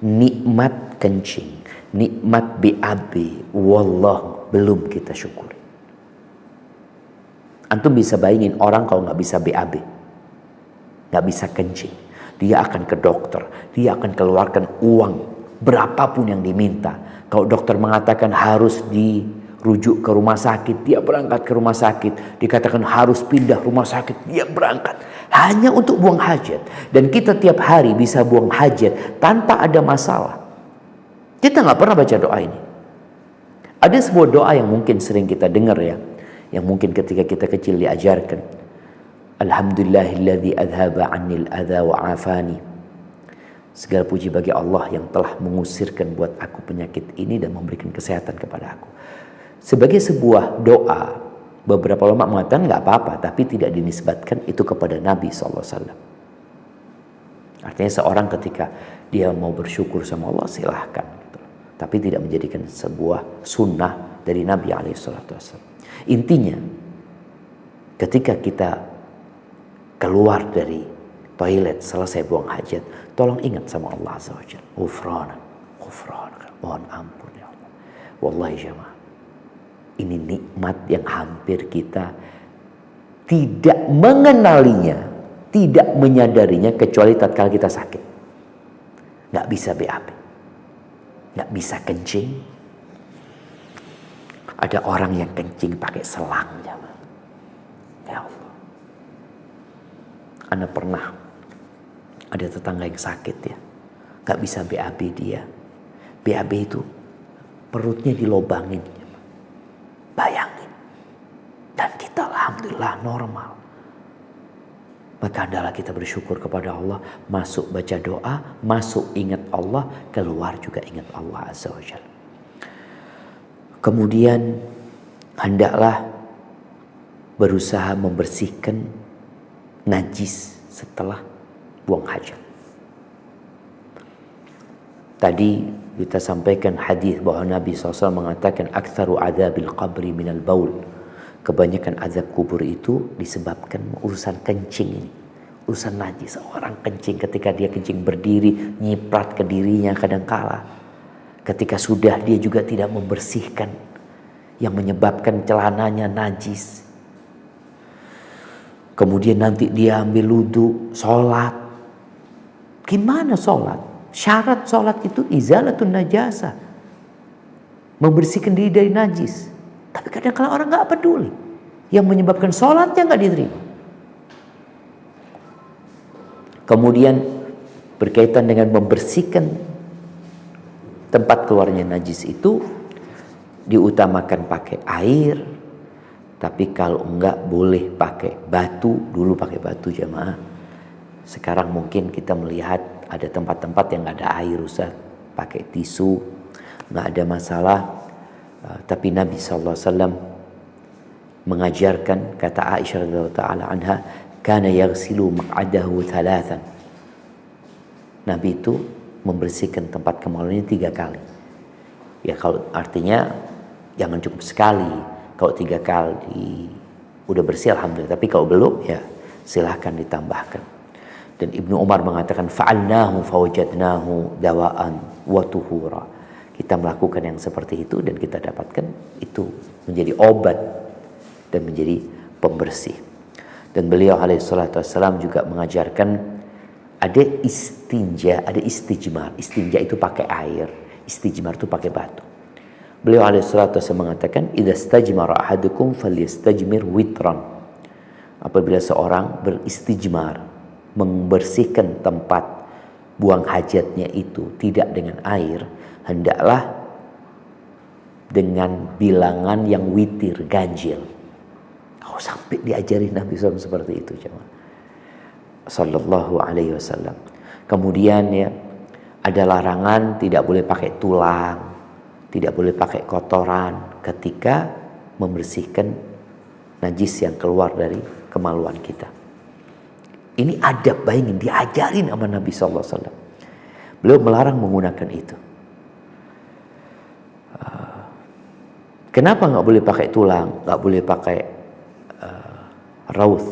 Nikmat kencing, nikmat BAB, wallah belum kita syukuri. Antum bisa bayangin orang kalau nggak bisa BAB, nggak bisa kencing, dia akan ke dokter, dia akan keluarkan uang berapapun yang diminta. Kalau dokter mengatakan harus dirujuk ke rumah sakit, dia berangkat ke rumah sakit. Dikatakan harus pindah rumah sakit, dia berangkat hanya untuk buang hajat. Dan kita tiap hari bisa buang hajat tanpa ada masalah. Kita nggak pernah baca doa ini. Ada sebuah doa yang mungkin sering kita dengar ya, yang mungkin ketika kita kecil diajarkan. Alhamdulillahilladzi adhaba 'anil adza wa 'afani. Segala puji bagi Allah yang telah mengusirkan buat aku penyakit ini dan memberikan kesehatan kepada aku. Sebagai sebuah doa, beberapa ulama mengatakan nggak apa-apa, tapi tidak dinisbatkan itu kepada Nabi SAW. Artinya seorang ketika dia mau bersyukur sama Allah silahkan, gitu. Tapi tidak menjadikan sebuah sunnah dari Nabi SAW. Intinya, ketika kita keluar dari toilet selesai buang hajat, tolong ingat sama Allah Azza wa Jalla. Ghufranak, ghufranak. Mohon ampun ya Allah. Wallahi jemaah, ini nikmat yang hampir kita tidak mengenalinya, tidak menyadarinya kecuali tatkala kita sakit. Nggak bisa BAB, nggak bisa kencing. Ada orang yang kencing pakai selang, jemaah. Ya Allah. Ana pernah ada tetangga yang sakit ya, nggak bisa BAB dia. BAB itu perutnya dilobangin, bayangin. Dan kita alhamdulillah normal. Maka adalah kita bersyukur kepada Allah, masuk baca doa, masuk ingat Allah, keluar juga ingat Allah Azza wa Jalla. Kemudian hendaklah berusaha membersihkan najis setelah buang hajat. Tadi kita sampaikan hadis bahwa Nabi SAW mengatakan aktsaru adzabil qabri minal baul. Kebanyakan azab kubur itu disebabkan urusan kencing ini. Urusan najis. Orang kencing, ketika dia kencing berdiri, nyiprat ke dirinya kadangkala. Ketika sudah, dia juga tidak membersihkan, yang menyebabkan celananya najis. Kemudian nanti dia ambil wudu, sholat. Gimana sholat? Syarat sholat itu izalatun najasa, membersihkan diri dari najis. Tapi kadang-kadang orang gak peduli, yang menyebabkan sholatnya gak diterima. Kemudian berkaitan dengan membersihkan tempat keluarnya najis itu, diutamakan pakai air. Tapi kalau enggak boleh pakai batu. Dulu pakai batu jemaah. Sekarang mungkin kita melihat ada tempat-tempat yang gak ada air, Ustaz, pakai tisu, gak ada masalah. Tapi Nabi SAW mengajarkan, kata Aisyah radhiyallahu ta'ala anha, kana yaghsilu maq'adahu thalathan. Nabi itu membersihkan tempat kemaluannya 3 kali. Ya kalau artinya jangan cukup sekali. Kalau 3 kali udah bersih alhamdulillah. Tapi kalau belum ya silahkan ditambahkan. Dan Ibnu Umar mengatakan fa'alnahu fawajadnahu dawaan wa tuhura. Kita melakukan yang seperti itu dan kita dapatkan itu menjadi obat dan menjadi pembersih. Dan beliau alaihi salatu wassalam juga mengajarkan ada istinja, ada istijmar. Istinja itu pakai air, istijmar itu pakai batu. Beliau alaihi salatu wassalam mengatakan idza stajmara ahadukum falyastajmir witran. Apabila seorang beristijmar, membersihkan tempat buang hajatnya itu tidak dengan air, hendaklah dengan bilangan yang witir, ganjil. Oh, sampai diajari Nabi SAW seperti itu, jemaah. Sallallahu alaihi wasallam. Kemudian ya, ada larangan tidak boleh pakai tulang, tidak boleh pakai kotoran ketika membersihkan najis yang keluar dari kemaluan kita. Ini adab, bayangin, diajarin sama Nabi SAW. Beliau melarang menggunakan itu. Kenapa nggak boleh pakai tulang, nggak boleh pakai rauth?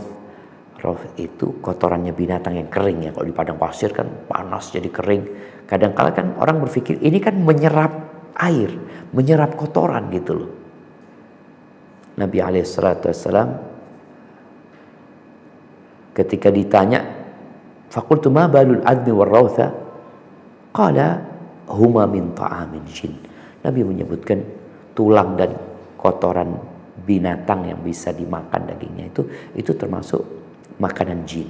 Rauth itu kotorannya binatang yang kering ya. Kalau di padang pasir kan panas jadi kering. Kadang-kala kan orang berpikir ini kan menyerap air, menyerap kotoran gitu loh. Nabi SAW ketika ditanya, faqultu ma balul admi war rautha? Qala huma min ta'amin jin. Nabi menyebutkan tulang dan kotoran binatang yang bisa dimakan dagingnya itu termasuk makanan jin.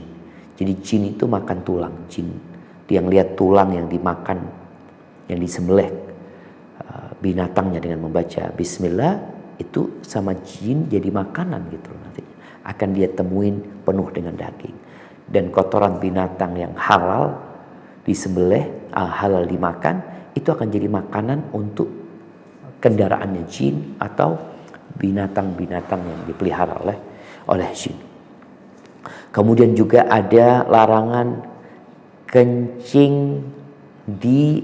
Jadi jin itu makan tulang. Jin yang lihat tulang yang dimakan, yang disembelih binatangnya dengan membaca bismillah, itu sama jin jadi makanan gitu nantinya. Akan dia temuin penuh dengan daging. Dan kotoran binatang yang halal disembelih, halal dimakan, itu akan jadi makanan untuk kendaraannya jin atau binatang-binatang yang dipelihara oleh jin. Kemudian juga ada larangan kencing di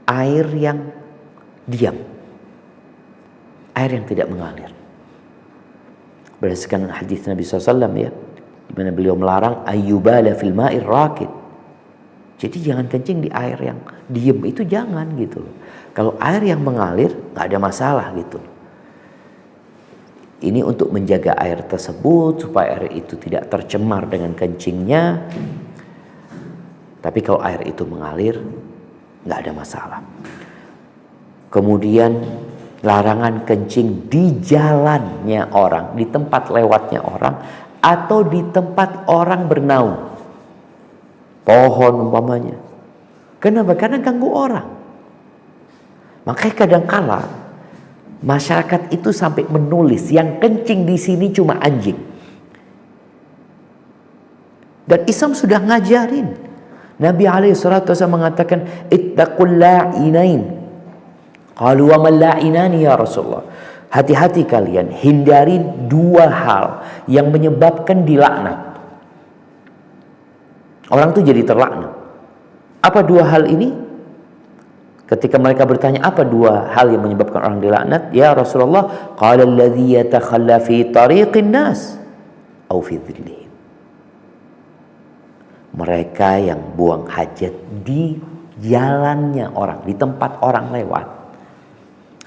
air yang diam, air yang tidak mengalir. Berdasarkan hadis Nabi SAW ya, di mana beliau melarang ayyubala fil ma'ir rakid. Jadi jangan kencing di air yang diem, itu jangan gitu loh. Kalau air yang mengalir nggak ada masalah gitu loh. Ini untuk menjaga air tersebut supaya air itu tidak tercemar dengan kencingnya. Tapi kalau air itu mengalir nggak ada masalah. Kemudian larangan kencing di jalannya orang, di tempat lewatnya orang, atau di tempat orang bernaung. Pohon umpamanya. Kenapa? Karena ganggu orang. Makanya kadang-kala masyarakat itu sampai menulis yang kencing di sini cuma anjing. Dan Islam sudah ngajarin. Nabi SAW mengatakan ittaqul la'inain. Qalu wa man la'inani ya Rasulullah. Hati-hati kalian, hindari dua hal yang menyebabkan dilaknat. Orang tuh jadi terlaknat. Apa dua hal ini? Ketika mereka bertanya apa dua hal yang menyebabkan orang dilaknat? Ya Rasulullah, qala alladhi yatakhalla fi tariqin nas au fi dhillihim. Mereka yang buang hajat di jalannya orang, di tempat orang lewat,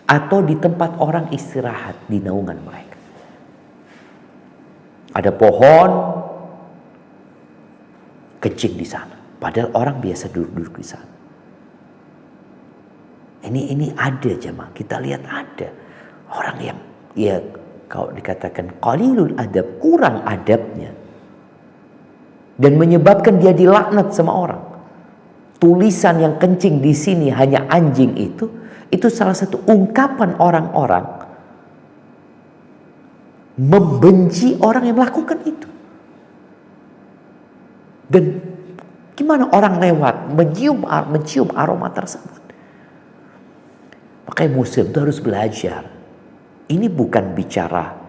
atau di tempat orang istirahat di naungan mereka. Ada pohon, kencing di sana. Padahal orang biasa duduk-duduk di sana. Ini ada jemaah. Kita lihat ada orang yang ya kalau dikatakan qalilul adab, kurang adabnya. Dan menyebabkan dia dilaknat sama orang. Tulisan yang kencing di sini hanya anjing itu salah satu ungkapan orang-orang membenci orang yang melakukan itu. Dan gimana orang lewat mencium aroma tersebut? Makanya Muslim itu harus belajar. Ini bukan bicara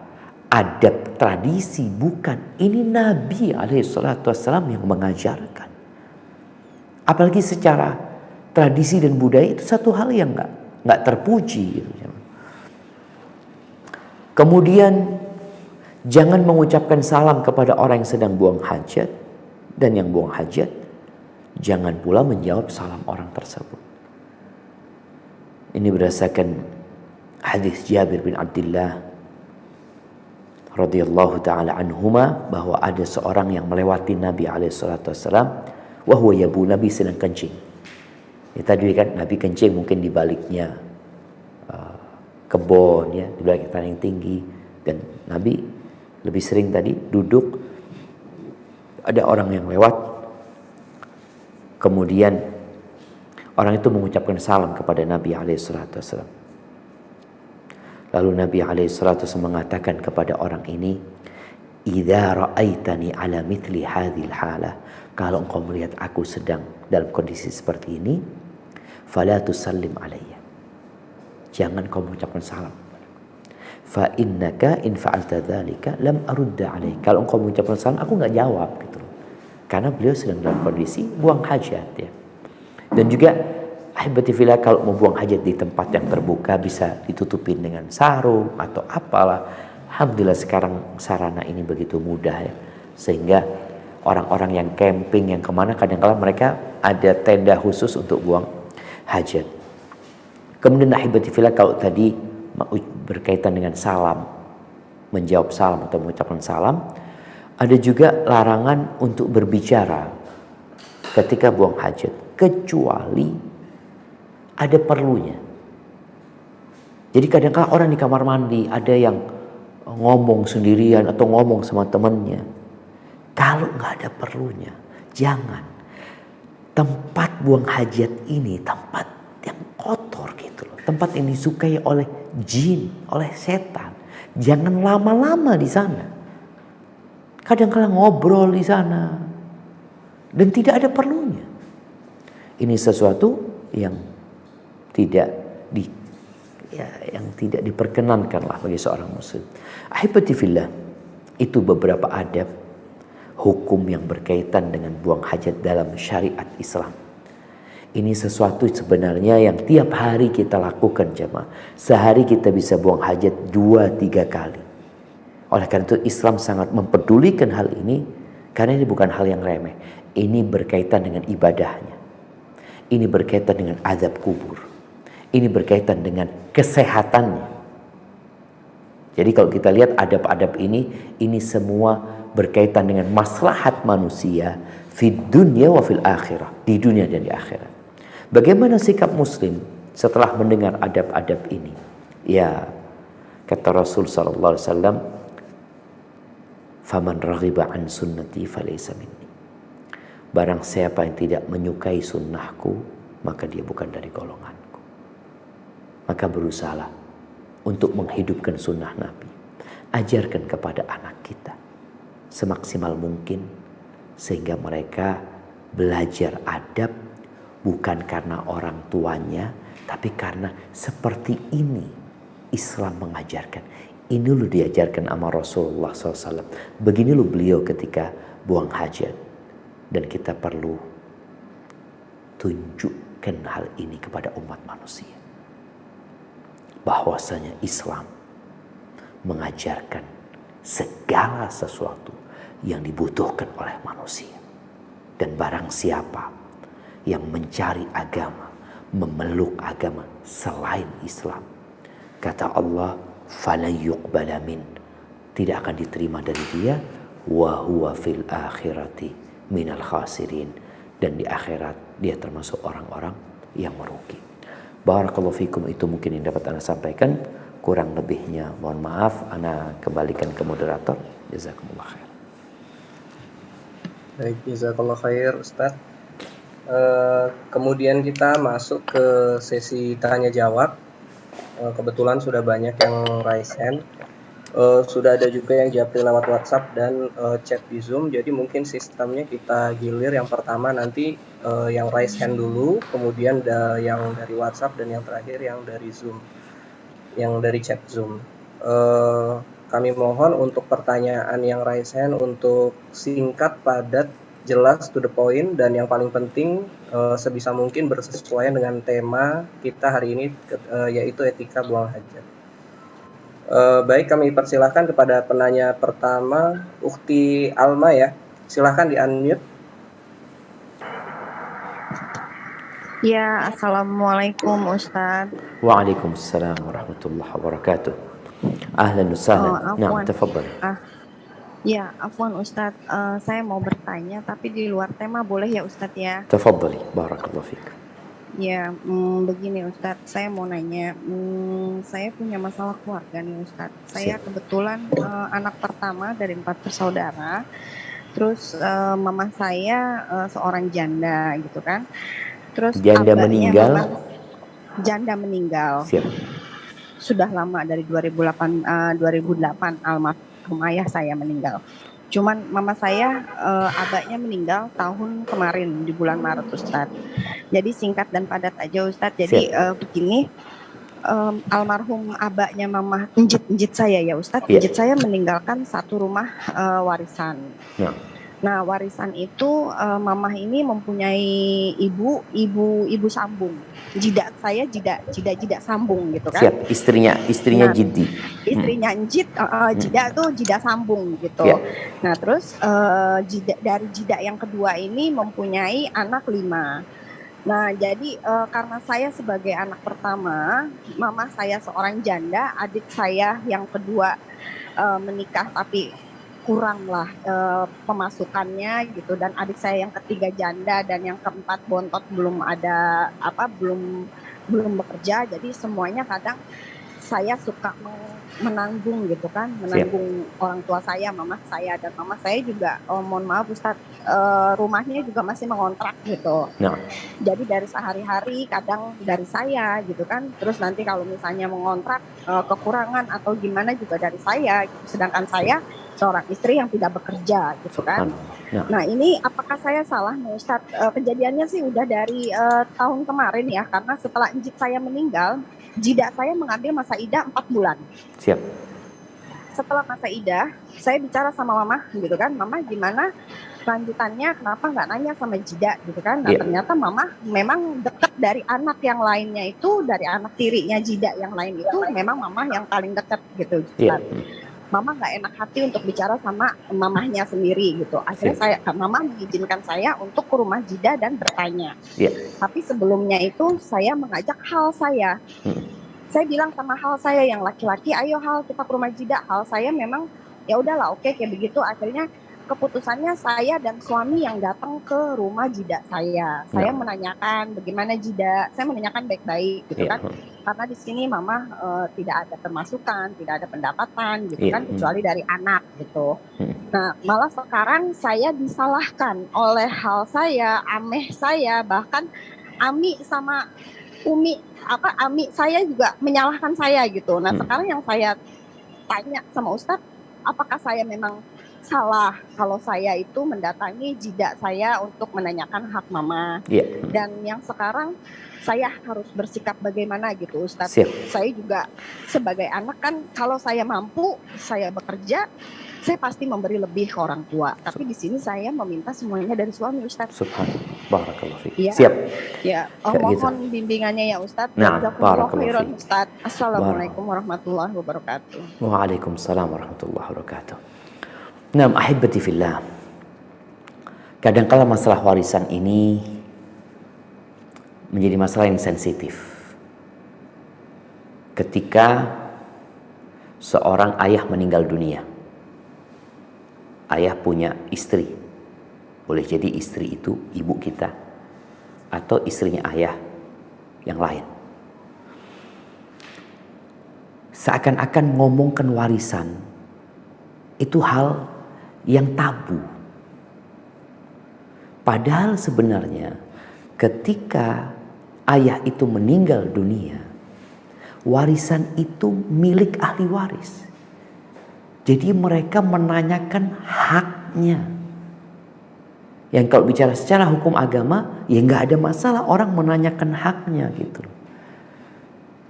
adab tradisi, bukan. Ini Nabi SAW yang mengajarkan. Apalagi secara tradisi dan budaya itu satu hal yang nggak terpuji. Kemudian jangan mengucapkan salam kepada orang yang sedang buang hajat, dan yang buang hajat jangan pula menjawab salam orang tersebut. Ini berdasarkan hadis Jabir bin Abdullah radhiyallahu taala anhuma, bahwa ada seorang yang melewati Nabi alaihissalam wa huwa yabu, Nabi sedang kencing. Ya, tadi kan Nabi kencing mungkin di baliknya kebun, ya, di balik tanah yang tinggi, dan Nabi lebih sering tadi duduk. Ada orang yang lewat, kemudian orang itu mengucapkan salam kepada Nabi alaihissalam. Lalu Nabi alaihissalam mengatakan kepada orang ini, "Idza ra'aitani ala mithli hadhil halah." Kalau engkau melihat aku sedang dalam kondisi seperti ini, fala tusallim alayya. Jangan kau mengucapkan salam. Fa innaka in fa'alta dzalika lam arudda alayk. Kalau engkau mengucapkan salam, aku enggak jawab gitu. Karena beliau sedang dalam kondisi buang hajat, ya. Dan juga ahibati fillah, kalau mau buang hajat di tempat yang terbuka bisa ditutupin dengan sarung atau apalah. Alhamdulillah sekarang sarana ini begitu mudah, ya. Sehingga orang-orang yang camping, yang kemana, kadang-kadang mereka ada tenda khusus untuk buang hajat. Kemudian ahibati fillah, kalau tadi berkaitan dengan salam, menjawab salam atau mengucapkan salam, ada juga larangan untuk berbicara ketika buang hajat, kecuali ada perlunya. Jadi kadang-kadang orang di kamar mandi ada yang ngomong sendirian atau ngomong sama temannya. Kalau nggak ada perlunya, jangan. Tempat buang hajat ini tempat yang kotor gitu loh. Tempat yang disukai oleh jin, oleh setan. Jangan lama-lama di sana. Kadang-kadang ngobrol di sana dan tidak ada perlunya. Ini sesuatu yang tidak diperkenankan lah bagi seorang muslim. Ahibati fillah, itu beberapa adab hukum yang berkaitan dengan buang hajat dalam syariat Islam. Ini sesuatu sebenarnya yang tiap hari kita lakukan, jemaah. Sehari kita bisa buang hajat 2-3 kali. Oleh karena itu Islam sangat mempedulikan hal ini, karena ini bukan hal yang remeh. Ini berkaitan dengan ibadahnya. Ini berkaitan dengan azab kubur. Ini berkaitan dengan kesehatannya. Jadi kalau kita lihat adab-adab ini semua berkaitan dengan maslahat manusia fid dunya wa fil akhirah, di dunia dan di akhirat. Bagaimana sikap muslim setelah mendengar adab-adab ini? Ya, kata Rasul sallallahu alaihi wasallam, "Faman raghiba an sunnati falaysa minni." Barang siapa yang tidak menyukai sunnahku, maka dia bukan dari golonganku. Maka berusahalah untuk menghidupkan sunnah Nabi. Ajarkan kepada anak kita semaksimal mungkin sehingga mereka belajar adab bukan karena orang tuanya, tapi karena seperti ini Islam mengajarkan. Ini lu diajarkan sama Rasulullah SAW. Begini lu beliau ketika buang hajat. Dan kita perlu tunjukkan hal ini kepada umat manusia. Bahwasanya Islam mengajarkan segala sesuatu yang dibutuhkan oleh manusia. Dan barang siapa yang mencari agama, memeluk agama selain Islam, kata Allah, "Falan yuqbala min." Tidak akan diterima dari dia, wa huwa fil akhirati minal khasirin, dan di akhirat dia termasuk orang-orang yang merugi. Barakallahu fikum, itu mungkin yang dapat Ana sampaikan. Kurang lebihnya mohon maaf, Ana kembalikan ke moderator. Jazakumullah khair. Baik, jazakallah khair Ustaz. Kemudian kita masuk ke sesi tanya jawab. Kebetulan sudah banyak yang raise hand. Sudah ada juga yang japri lewat WhatsApp dan chat di Zoom. Jadi mungkin sistemnya kita gilir, yang pertama nanti yang raise hand dulu, kemudian yang dari WhatsApp, dan yang terakhir yang dari Zoom, yang dari chat Zoom. Kami mohon untuk pertanyaan yang raise hand untuk singkat, padat, jelas, to the point, dan yang paling penting sebisa mungkin bersesuaian dengan tema kita hari ini, yaitu etika buang hajat. Baik, kami persilahkan kepada penanya pertama, Ukhti Alma ya. Silahkan di-unmute. Ya, Assalamualaikum Ustadz. Waalaikumsalam warahmatullahi wabarakatuh. Ahlan wa sahlan. Nah, tafadhal. Ya, afwan Ustadz, saya mau bertanya tapi di luar tema, boleh ya Ustadz ya? Tafadhali, barakallahu fiik. Ya, begini Ustadz, saya mau nanya, saya punya masalah keluarga nih Ustadz. Saya kebetulan anak pertama dari 4 bersaudara. Terus mama saya seorang janda gitu kan. Terus janda meninggal. Janda meninggal. Siap. Sudah lama, dari 2008 almarhum ayah saya meninggal. Cuman mama saya abahnya meninggal tahun kemarin di bulan Maret Ustadz. Jadi singkat dan padat aja Ustadz. Jadi begini, almarhum abahnya mama njit saya ya Ustadz. Njit saya meninggalkan satu rumah warisan. Nah, warisan itu mamah ini mempunyai ibu sambung. Jidak saya jidak sambung gitu kan. Siap, istrinya Jiddi. Istrinya Njit, jidak tuh jidak sambung gitu. Nah, terus dari jidak yang kedua ini mempunyai anak 5. Nah, jadi karena saya sebagai anak pertama, mama saya seorang janda, adik saya yang kedua menikah tapi kurang lah pemasukannya gitu, dan adik saya yang ketiga janda, dan yang keempat bontot belum bekerja. Jadi semuanya kadang saya suka menanggung gitu kan, menanggung orang tua saya, mama saya, dan mama saya juga mohon maaf Ustadz, rumahnya juga masih mengontrak gitu. Jadi dari sehari-hari kadang dari saya gitu kan, terus nanti kalau misalnya mengontrak kekurangan atau gimana juga dari saya gitu. Sedangkan saya seorang istri yang tidak bekerja gitu kan. Nah, ini apakah saya salah nih Ustadz? Kejadiannya sih udah dari tahun kemarin ya, karena setelah njit saya meninggal, jidak saya mengambil masa idah 4 bulan. Siap. Setelah masa idah, saya bicara sama mama gitu kan, mama gimana lanjutannya, kenapa nggak nanya sama jidak gitu kan. Nah, ternyata mama memang dekat dari anak yang lainnya itu, dari anak tirinya jidak yang lain itu memang mama yang paling dekat gitu. Mama nggak enak hati untuk bicara sama mamahnya sendiri gitu. Akhirnya Mama mengizinkan saya untuk ke rumah Jida dan bertanya. Tapi sebelumnya itu saya mengajak hal saya. Saya bilang sama hal saya yang laki-laki, ayo hal kita ke rumah Jida. Hal saya memang ya udahlah oke kayak begitu. Akhirnya keputusannya saya dan suami yang datang ke rumah Jida saya. Saya menanyakan bagaimana Jida. Saya menanyakan baik-baik gitu kan. Karena di sini Mama tidak ada pemasukan, tidak ada pendapatan gitu kan, kecuali dari anak gitu. Nah, malah sekarang saya disalahkan oleh hal saya, ameh saya, bahkan Ami sama Ami saya juga menyalahkan saya gitu. Nah, sekarang yang saya tanya sama Ustadz, apakah saya memang salah kalau saya itu mendatangi Jida saya untuk menanyakan hak Mama? Dan yang sekarang saya harus bersikap bagaimana gitu Ustadz. Saya juga sebagai anak kan kalau saya mampu, saya bekerja, saya pasti memberi lebih ke orang tua. Tapi di sini saya meminta semuanya dari suami Ustadz. Subhanallah. Barakallahu fiik. Ya. Siap. Ya, mohon bimbingannya ya Ustadz. Barakallahu fiik. Ustadz. Assalamualaikum warahmatullahi wabarakatuh. Waalaikumsalam warahmatullahi wabarakatuh. Nah, ahibati fillah. Kadangkala masalah warisan ini menjadi masalah yang sensitif. Ketika seorang ayah meninggal dunia, ayah punya istri, boleh jadi istri itu ibu kita atau istrinya ayah yang lain. Seakan-akan ngomongkan warisan itu hal yang tabu. Padahal sebenarnya ketika ayah itu meninggal dunia, warisan itu milik ahli waris. Jadi mereka menanyakan haknya. Yang kalau bicara secara hukum agama, ya nggak ada masalah orang menanyakan haknya gitu.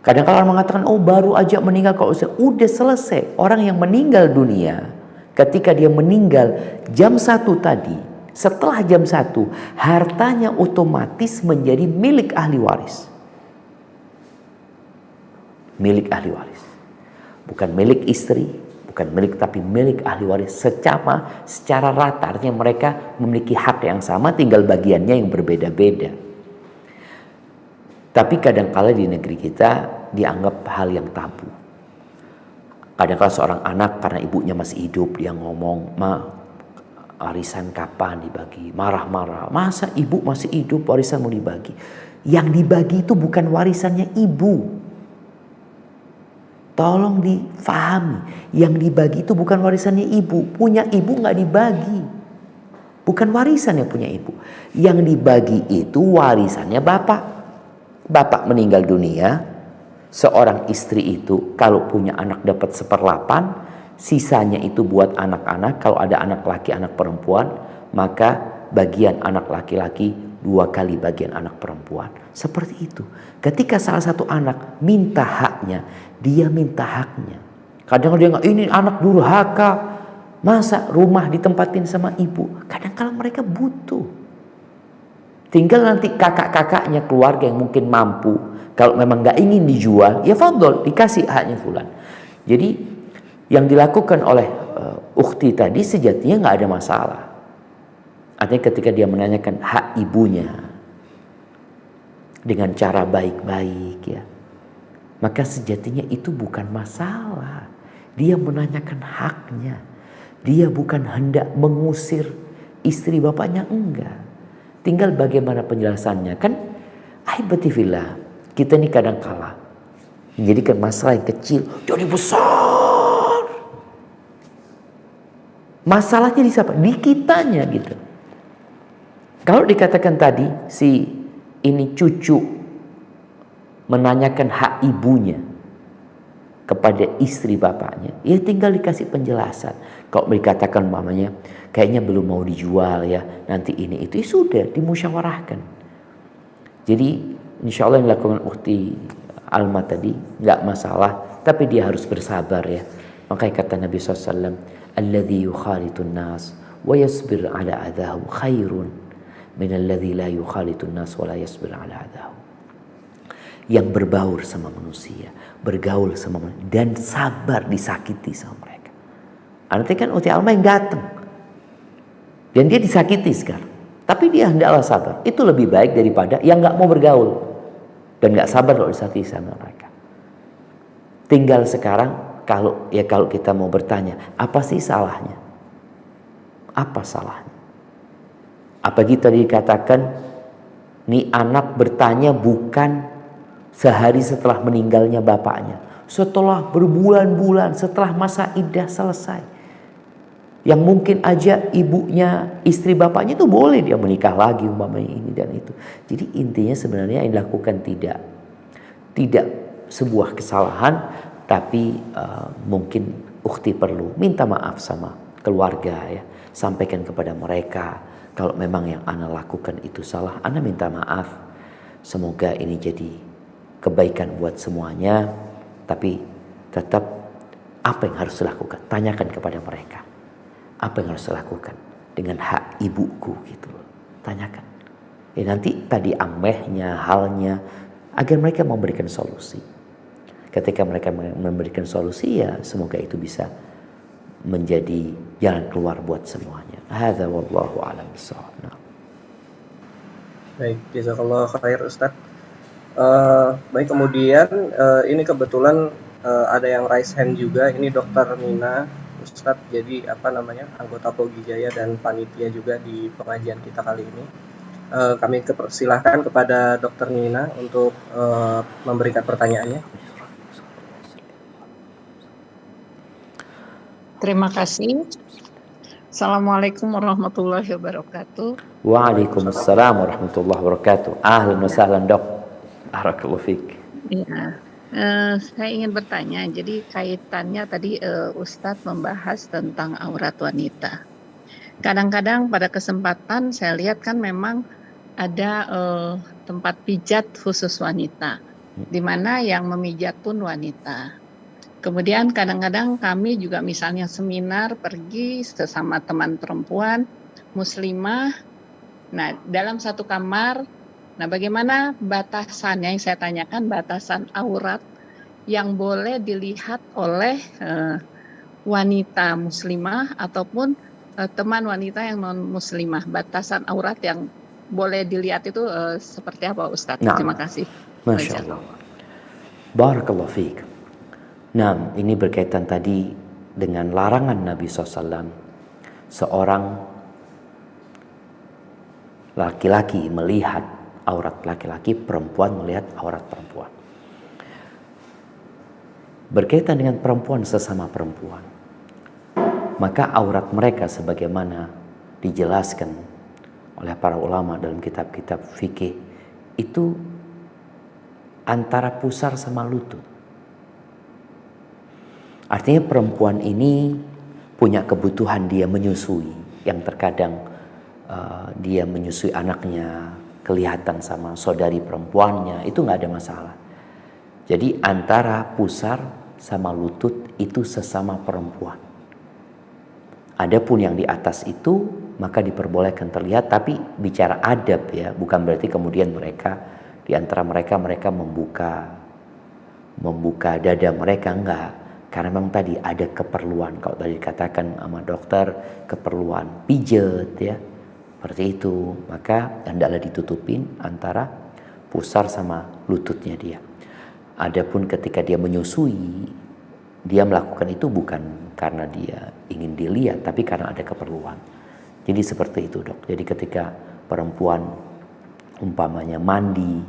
Kadang-kadang orang mengatakan, oh baru aja meninggal, kalau udah selesai. Orang yang meninggal dunia, ketika dia meninggal jam 1 tadi, setelah jam 1, hartanya otomatis menjadi milik ahli waris. Milik ahli waris. Bukan milik istri, bukan milik, tapi milik ahli waris secara rata. Artinya mereka memiliki hak yang sama, tinggal bagiannya yang berbeda-beda. Tapi kadang-kala di negeri kita dianggap hal yang tabu. Kadang-kala seorang anak karena ibunya masih hidup, dia ngomong, "Ma, warisan kapan dibagi?" Marah-marah. Masa ibu masih hidup warisan mau dibagi? Yang dibagi itu bukan warisannya ibu. Tolong difahami, yang dibagi itu bukan warisannya ibu. Punya ibu nggak dibagi. Bukan warisan yang punya ibu. Yang dibagi itu warisannya bapak. Bapak meninggal dunia, seorang istri itu kalau punya anak dapat 1/8, sisanya itu buat anak-anak. Kalau ada anak laki, anak perempuan, maka bagian anak laki-laki 2 kali bagian anak perempuan. Seperti itu. Ketika salah satu anak minta haknya, dia minta haknya. Kadang dia nggak, ini anak durhaka, masa rumah ditempatin sama ibu. Kadang-kadang mereka butuh. Tinggal nanti kakak-kakaknya, keluarga yang mungkin mampu, kalau memang nggak ingin dijual, ya fadol, dikasih haknya fulan. Jadi yang dilakukan oleh ukhti tadi sejatinya nggak ada masalah. Artinya ketika dia menanyakan hak ibunya dengan cara baik-baik, ya, maka sejatinya itu bukan masalah. Dia menanyakan haknya. Dia bukan hendak mengusir istri bapaknya, enggak. Tinggal bagaimana penjelasannya. Kan ahibati fillah, kita ini kadang kala menjadikan masalah yang kecil jadi besar. Masalahnya di siapa? Di kitanya gitu. Kalau dikatakan tadi si ini cucu menanyakan hak ibunya kepada istri bapaknya, ya tinggal dikasih penjelasan. Kalau dikatakan mamanya kayaknya belum mau dijual ya, nanti ini itu, ya sudah dimusyawarahkan. Jadi insya Allah yang dilakukan ukhti Alma tadi nggak masalah, tapi dia harus bersabar ya. Makanya kata Nabi SAW, alladzi yukhalitun nas wa yasbir ala adahu khairun min alladzi la yukhalitun nas wa la yasbir ala adahu. Yang berbaur sama manusia, bergaul sama manusia, dan sabar disakiti sama mereka. Nanti kan uti alma yang datang. Dan dia disakiti sekarang. Tapi dia hendaklah sabar. Itu lebih baik daripada yang nggak mau bergaul. Dan nggak sabar kalau disakiti sama mereka. Tinggal sekarang kalau kita mau bertanya, apa sih salahnya? Apa salahnya? Apa kita dikatakan, nih anak bertanya bukan sehari setelah meninggalnya bapaknya. Setelah berbulan-bulan, setelah masa iddah selesai. Yang mungkin aja ibunya, istri bapaknya itu boleh dia menikah lagi umpamanya ini dan itu. Jadi intinya sebenarnya yang dilakukan tidak sebuah kesalahan, tapi mungkin ukhti perlu minta maaf sama keluarga ya. Sampaikan kepada mereka kalau memang yang ana lakukan itu salah, ana minta maaf. Semoga ini jadi kebaikan buat semuanya, tapi tetap apa yang harus dilakukan? Tanyakan kepada mereka. Apa yang harus dilakukan dengan hak ibuku gitu loh. Tanyakan. Nanti tadi amehnya, halnya, agar mereka memberikan solusi. Ketika mereka memberikan solusi ya semoga itu bisa menjadi jalan keluar buat semuanya. Hadza wallahu a'lam bishawab. Baik, jazakallah khair Ustaz. Baik, kemudian ini kebetulan ada yang raise hand juga. Ini Dokter Nina Ustadz, jadi anggota Pogi Jaya dan panitia juga di pengajian kita kali ini. Kami persilahkan kepada Dokter Nina untuk memberikan pertanyaannya. Terima kasih. Assalamualaikum warahmatullahi wabarakatuh. Waalaikumsalam warahmatullahi wabarakatuh. Ahlan wa sahlan dok. Barakallahu fiik. Ya. Saya ingin bertanya, jadi kaitannya tadi Ustadz membahas tentang aurat wanita. Kadang-kadang pada kesempatan saya lihat kan memang ada tempat pijat khusus wanita, di mana yang memijat pun wanita. Kemudian kadang-kadang kami juga misalnya seminar pergi sesama teman perempuan muslimah, nah dalam satu kamar. Nah, bagaimana batasannya yang saya tanyakan, batasan aurat yang boleh dilihat oleh wanita muslimah ataupun teman wanita yang non muslimah. Batasan aurat yang boleh dilihat itu seperti apa Ustaz? Nah, terima kasih. Masya Allah. Barakallahu fiik. Nah, ini berkaitan tadi dengan larangan Nabi SAW. Seorang laki-laki melihat aurat laki-laki, perempuan melihat aurat perempuan. Berkaitan dengan perempuan sesama perempuan, maka aurat mereka sebagaimana dijelaskan oleh para ulama dalam kitab-kitab fikih itu antara pusar sama lutut. Artinya perempuan ini punya kebutuhan dia menyusui, yang terkadang dia menyusui anaknya, kelihatan sama saudari perempuannya, itu nggak ada masalah. Jadi antara pusar sama lutut itu sesama perempuan. Adapun yang di atas itu maka diperbolehkan terlihat, tapi bicara adab ya, bukan berarti kemudian mereka di antara mereka membuka dada mereka, enggak. Karena memang tadi ada keperluan, kalau tadi dikatakan sama dokter keperluan pijet ya. Seperti itu, maka hendaklah ditutupin antara pusar sama lututnya dia. Adapun ketika dia menyusui, dia melakukan itu bukan karena dia ingin dilihat, tapi karena ada keperluan. Jadi seperti itu dok. Jadi ketika perempuan umpamanya mandi,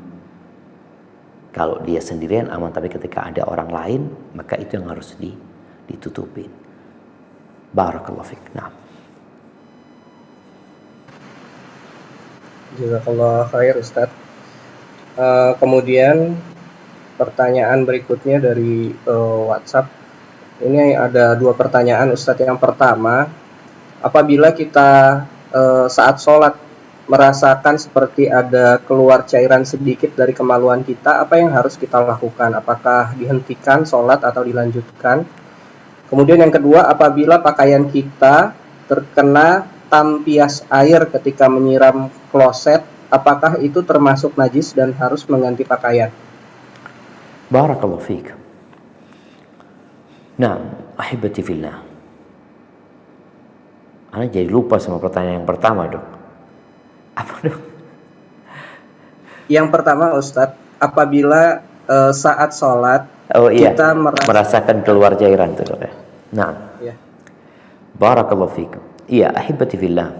kalau dia sendirian aman, tapi ketika ada orang lain, maka itu yang harus ditutupin. Barakallahu fiik. Nah. Jazakallah khair Ustaz. Kemudian pertanyaan berikutnya dari WhatsApp. Ini ada dua pertanyaan Ustaz. Yang pertama, apabila kita saat sholat merasakan seperti ada keluar cairan sedikit dari kemaluan kita, apa yang harus kita lakukan? Apakah dihentikan sholat atau dilanjutkan? Kemudian yang kedua, apabila pakaian kita terkena tampias air ketika menyiram kloset, apakah itu termasuk najis dan harus mengganti pakaian? Barakallahu fiik. Nah, ahibati fillah. Ana jadi lupa sama pertanyaan yang pertama, Dok. Apa, Dok? Yang pertama Ustadz, apabila saat sholat Oh iya, kita merasakan keluar cairan tuh, Dok ya. Nah, ya, barakallahu fikum. Iya, ahibati fillah.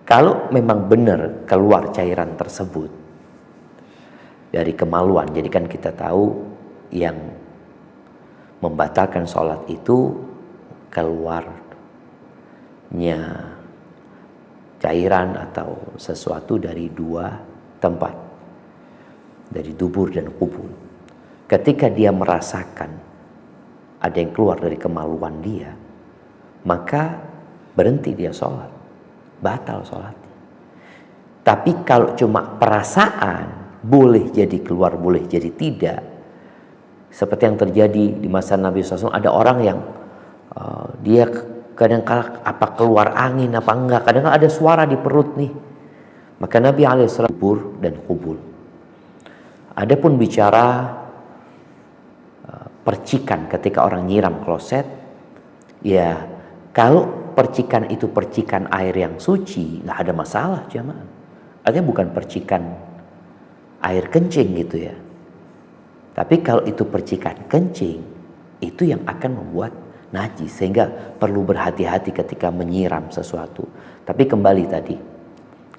Kalau memang benar keluar cairan tersebut dari kemaluan, jadi kan kita tahu yang membatalkan sholat itu keluarnya cairan atau sesuatu dari dua tempat, dari dubur dan kubul. Ketika dia merasakan ada yang keluar dari kemaluan dia, maka berhenti dia sholat, batal sholatnya. Tapi kalau cuma perasaan, boleh jadi keluar, boleh jadi tidak. Seperti yang terjadi di masa Nabi SAW, ada orang yang dia kadang-kala apa keluar angin apa enggak, kadang-kala ada suara di perut nih. Maka Nabi SAW kubur dan kubul. Adapun bicara percikan ketika orang nyiram kloset, ya kalau percikan itu percikan air yang suci, nggak ada masalah jamaah. Artinya bukan percikan air kencing gitu ya. Tapi kalau itu percikan kencing, itu yang akan membuat najis, sehingga perlu berhati-hati ketika menyiram sesuatu. Tapi kembali tadi,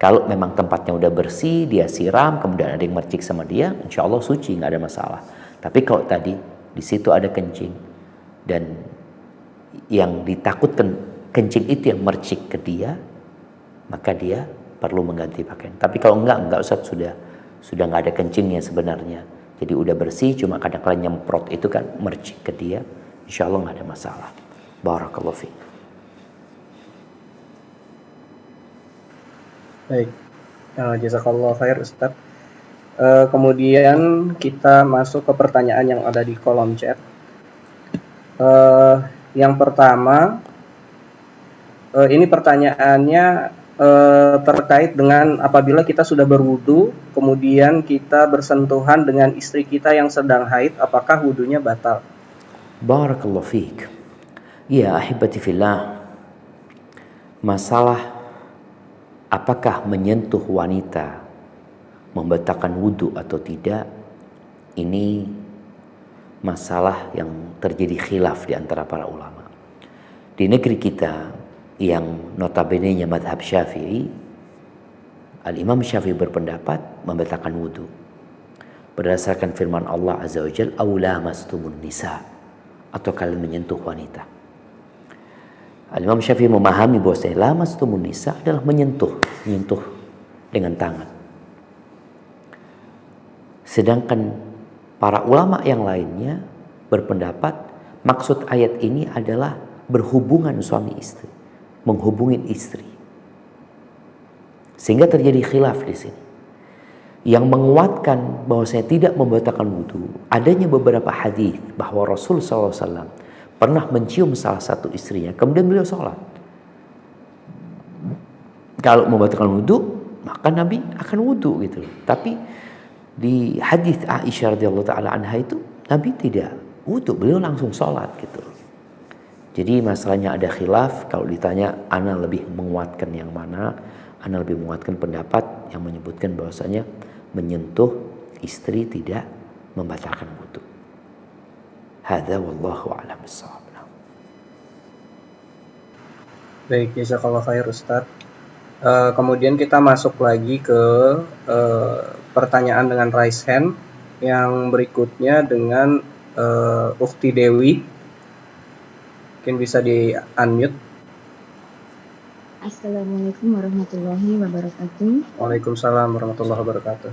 kalau memang tempatnya udah bersih, dia siram, kemudian ada yang mercik sama dia, insya Allah suci, nggak ada masalah. Tapi kalau tadi di situ ada kencing dan yang ditakutkan kencing itu yang mercik ke dia, maka dia perlu mengganti pakaian. Tapi kalau enggak Ustaz, sudah nggak ada kencingnya sebenarnya. Jadi udah bersih, cuma kadang-kadang nyemprot itu kan mercik ke dia, insya Allah nggak ada masalah. Barakallahu fiik. baik. Jazakallah khair Ustadz. Kemudian kita masuk ke pertanyaan yang ada di kolom chat. Yang pertama, ini pertanyaannya terkait dengan apabila kita sudah berwudu, kemudian kita bersentuhan dengan istri kita yang sedang haid, apakah wudunya batal? Barakallahu fiik. Ya ahibati fillah, masalah apakah menyentuh wanita membatalkan wudu atau tidak, ini masalah yang terjadi khilaf di antara para ulama. Di negeri kita yang notabene-nya madhab Syafi'i, Al-Imam Syafi'i berpendapat membatalkan wudu berdasarkan firman Allah Azza wa Jalla, "Aw lamastumun nisa", atau kalian menyentuh wanita. Al-Imam Syafi'i memahami bahwa lamastumun nisa adalah menyentuh dengan tangan. Sedangkan para ulama yang lainnya berpendapat maksud ayat ini adalah berhubungan suami istri, menghubungin istri. Sehingga terjadi khilaf di sini. Yang menguatkan bahwa saya tidak membatalkan wudu, adanya beberapa hadis bahwa Rasul SAW pernah mencium salah satu istrinya, kemudian beliau sholat. Kalau membatalkan wudu, maka Nabi akan wudu gitu. Tapi di hadis Aisyah radhiyallahu taala anha itu Nabi tidak wudu, beliau langsung sholat gitu. Jadi masalahnya ada khilaf. Kalau ditanya, ana lebih menguatkan yang mana? Ana lebih menguatkan pendapat yang menyebutkan bahwasanya menyentuh istri tidak membatalkan wudu. Hadza wallahu a'lam bissawab. Baik, jazakallah khair Ustadz. Kemudian kita masuk lagi ke pertanyaan dengan raise hand yang berikutnya dengan Ukti Dewi. Mungkin bisa di unmute. Assalamualaikum warahmatullahi wabarakatuh. Waalaikumsalam warahmatullahi wabarakatuh.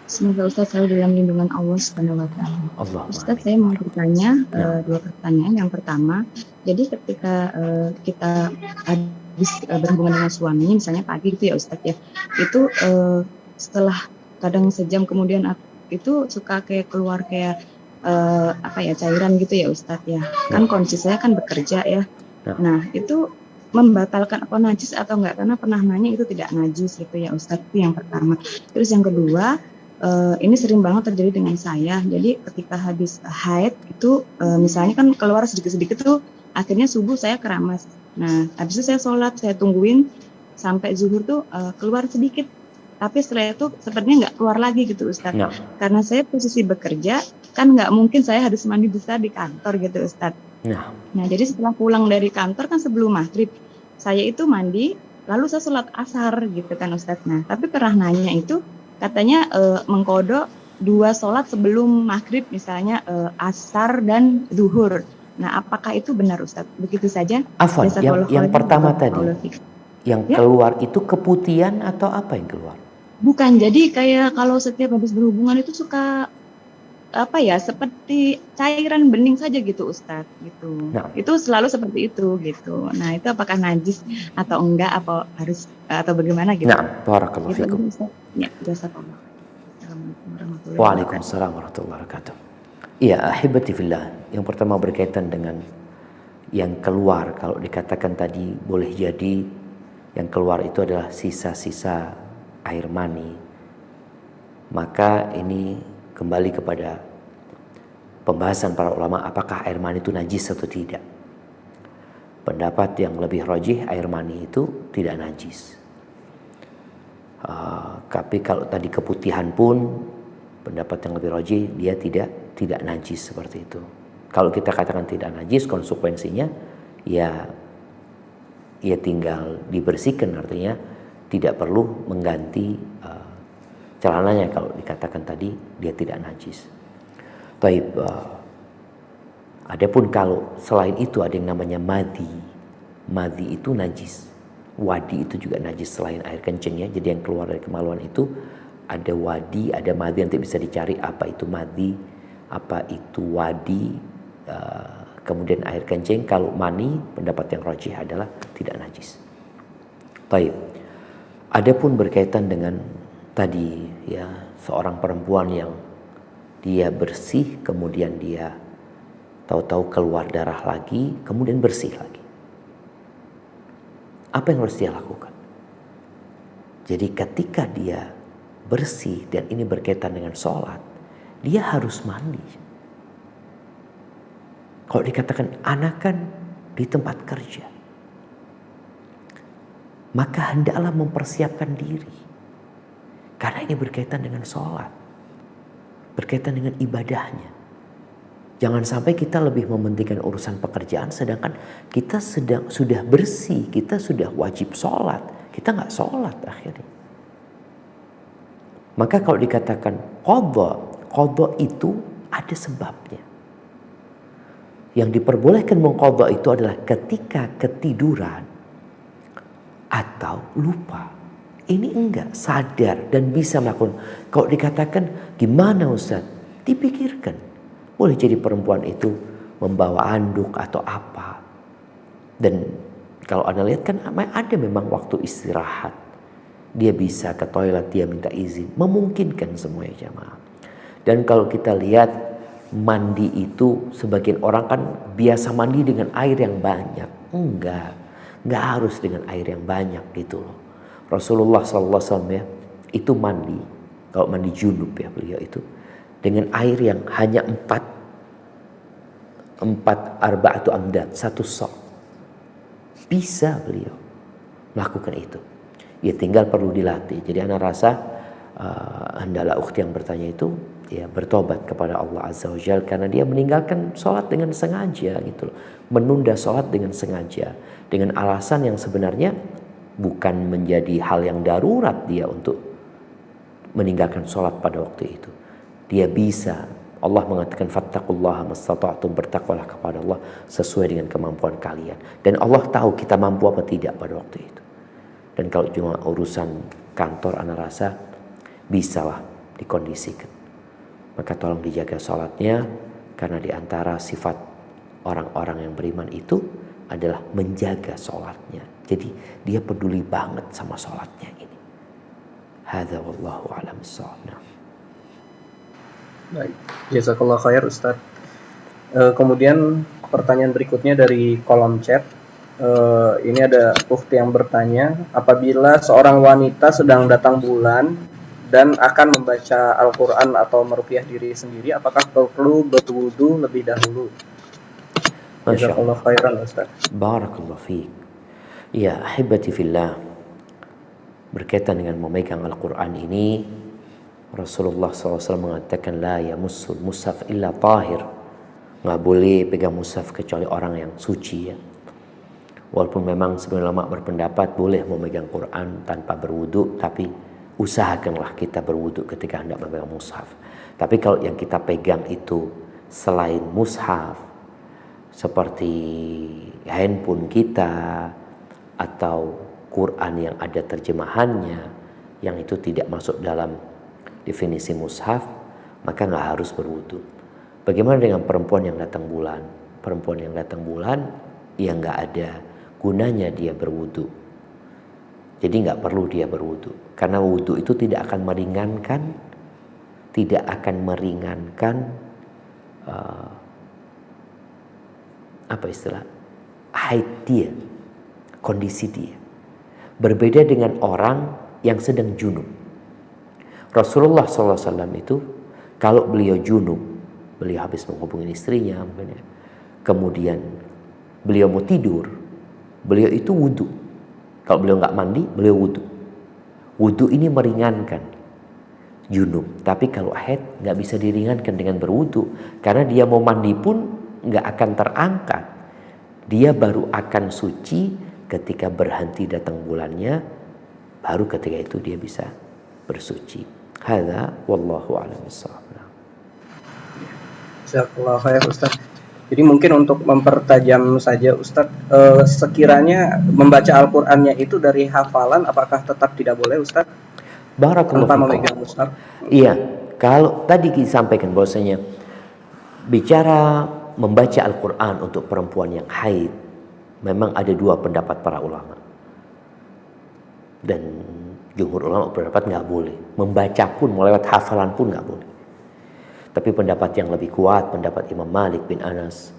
Semoga Ustaz selalu dalam lindungan Allah Subhanahu wa taala. Ustaz, saya mau bertanya dua pertanyaan. Yang pertama, jadi ketika kita habis berhubungan dengan suami, misalnya pagi gitu ya Ustaz ya, itu setelah kadang sejam kemudian itu suka kayak keluar kayak cairan gitu ya Ustaz ya. Kan kondisi saya kan bekerja ya. Nah, itu membatalkan apa najis atau enggak? Karena pernah nanya itu tidak najis gitu ya Ustaz. Itu yang pertama. Terus yang kedua, ini sering banget terjadi dengan saya. Jadi ketika habis haid itu misalnya kan keluar sedikit-sedikit tuh, akhirnya subuh saya keramas. Nah, habis itu saya sholat, saya tungguin sampai zuhur tuh keluar sedikit. Tapi setelah itu sepertinya nggak keluar lagi gitu Ustadz. Nah, Karena saya posisi bekerja, kan nggak mungkin saya harus mandi besar di kantor gitu Ustadz. Nah, jadi setelah pulang dari kantor kan sebelum maghrib, saya itu mandi, lalu saya sholat asar gitu kan Ustadz. Nah, tapi pernah nanya itu, katanya mengkodok 2 sholat sebelum maghrib, misalnya asar dan zuhur. Nah, apakah itu benar Ustadz? Begitu saja. Afwan, yang pertama tadi, yang Ya. keluar itu keputihan atau apa yang keluar? Bukan, jadi kayak kalau setiap habis berhubungan itu suka apa ya, seperti cairan bening saja gitu Ustadz gitu. Nah. Itu selalu seperti itu gitu. Nah, itu apakah najis atau enggak, apa harus atau bagaimana gitu? Nah, barakallahu Gitu fikum. aja, Ustadz. Ya, jazakallah. Assalamualaikum warahmatullahi Waalaikumsalam warahmatullahi wabarakatuh. Iya, ahibati fillah. Yang pertama berkaitan dengan yang keluar. Kalau dikatakan tadi boleh jadi yang keluar itu adalah sisa-sisa air mani. Maka ini kembali kepada pembahasan para ulama, apakah air mani itu najis atau tidak. Pendapat yang lebih rajih, air mani itu tidak najis. Tapi kalau tadi keputihan pun, pendapat yang lebih rajih, dia tidak najis seperti itu. Kalau kita katakan tidak najis, konsekuensinya ya tinggal dibersihkan, artinya tidak perlu mengganti celananya kalau dikatakan tadi dia tidak najis. Taib, adapun kalau selain itu ada yang namanya madhi. Madhi itu najis. Wadi itu juga najis selain air kencing ya. Jadi yang keluar dari kemaluan itu ada wadi, ada madhi. Nanti bisa dicari apa itu madhi, apa itu wadi, kemudian air kencing. Kalau mani, pendapat yang rajih adalah tidak najis. Taib. Adapun berkaitan dengan tadi ya, seorang perempuan yang dia bersih, kemudian dia tahu-tahu keluar darah lagi, kemudian bersih lagi. Apa yang harus dia lakukan? Jadi ketika dia bersih dan ini berkaitan dengan sholat, dia harus mandi. Kalau dikatakan anakan di tempat kerja, maka hendaklah mempersiapkan diri. Karena ini berkaitan dengan sholat, berkaitan dengan ibadahnya. Jangan sampai kita lebih mementingkan urusan pekerjaan, sedangkan kita sudah bersih, kita sudah wajib sholat, kita nggak sholat akhirnya. Maka kalau dikatakan qadha itu ada sebabnya. Yang diperbolehkan mengqadha itu adalah ketika ketiduran atau lupa. Ini enggak sadar dan bisa melakukan. Kalau dikatakan gimana Ustaz? Dipikirkan. Boleh jadi perempuan itu membawa anduk atau apa. Dan kalau Anda lihat kan ada memang waktu istirahat. Dia bisa ke toilet, dia minta izin. Memungkinkan semuanya jamaah. Dan kalau kita lihat mandi itu, sebagian orang kan biasa mandi dengan air yang banyak. Enggak harus dengan air yang banyak gitu loh. Rasulullah SAW ya, itu mandi, kalau mandi junub ya beliau itu, dengan air yang hanya 4 arba'atu amdad, 1 sok. Bisa beliau melakukan itu. Ya tinggal perlu dilatih. Jadi anak rasa hendaklah ukhti yang bertanya itu ya bertobat kepada Allah Azza wa Jalla, karena dia meninggalkan sholat dengan sengaja gitu loh. Menunda sholat dengan sengaja, dengan alasan yang sebenarnya bukan menjadi hal yang darurat dia untuk meninggalkan sholat pada waktu itu. Dia bisa. Allah mengatakan fattaqullaha mastata'tum, bertakwalah kepada Allah sesuai dengan kemampuan kalian. Dan Allah tahu kita mampu apa tidak pada waktu itu. Dan kalau cuma urusan kantor, anak rasa bisalah dikondisikan. Maka tolong dijaga sholatnya, karena diantara sifat orang-orang yang beriman itu adalah menjaga sholatnya. Jadi dia peduli banget sama sholatnya ini. Hadza wallahu a'lam bissawab. Baik, jazakallah khair Ustaz. Kemudian pertanyaan berikutnya dari kolom chat. Ini ada ukhti yang bertanya, apabila seorang wanita sedang datang bulan dan akan membaca Al-Quran atau meruqyah diri sendiri, apakah perlu berwudu lebih dahulu? Masya Allah. Jazakallah khairan Ustaz. Barakallah fiik. Ya, ahibati fillah. Berkaitan dengan memegang Al-Quran ini, Rasulullah SAW mengatakan la yamussul mushaf illa tahir. Nggak boleh pegang mushaf kecuali orang yang suci ya. Walaupun memang sebagian ulama berpendapat boleh memegang Quran tanpa berwudu, tapi usahakanlah kita berwudu ketika hendak memegang mushaf. Tapi kalau yang kita pegang itu selain mushaf, seperti handphone kita atau Quran yang ada terjemahannya, yang itu tidak masuk dalam definisi mushaf, maka nggak harus berwudu. Bagaimana dengan perempuan yang datang bulan? Perempuan yang datang bulan, ya nggak ada gunanya dia berwudu. Jadi nggak perlu dia berwudu, karena wudu itu tidak akan meringankan apa istilah haid dia, kondisi dia. Berbeda dengan orang yang sedang junub. Rasulullah SAW itu kalau beliau junub, beliau habis menghubungi istrinya, kemudian beliau mau tidur, beliau itu wudu. Kalau beliau nggak mandi, beliau wudu. Wudu ini meringankan junub. Tapi kalau haid nggak bisa diringankan dengan berwudu, karena dia mau mandi pun nggak akan terangkat. Dia baru akan suci ketika berhenti datang bulannya, baru ketika itu dia bisa bersuci. Hadza wallahu a'lam bissawab. Jazakallah khair Ustaz. Jadi mungkin untuk mempertajam saja Ustadz, sekiranya membaca Al-Qur'annya itu dari hafalan, apakah tetap tidak boleh Ustadz? Barakallahu Tanpa fikum. memegang mushaf? Iya, kalau tadi disampaikan bahwasanya bicara membaca Al-Quran untuk perempuan yang haid, memang ada dua pendapat para ulama. Dan jumhur ulama berpendapat nggak boleh. Membaca pun, melewat hafalan pun nggak boleh. Tapi pendapat yang lebih kuat, pendapat Imam Malik bin Anas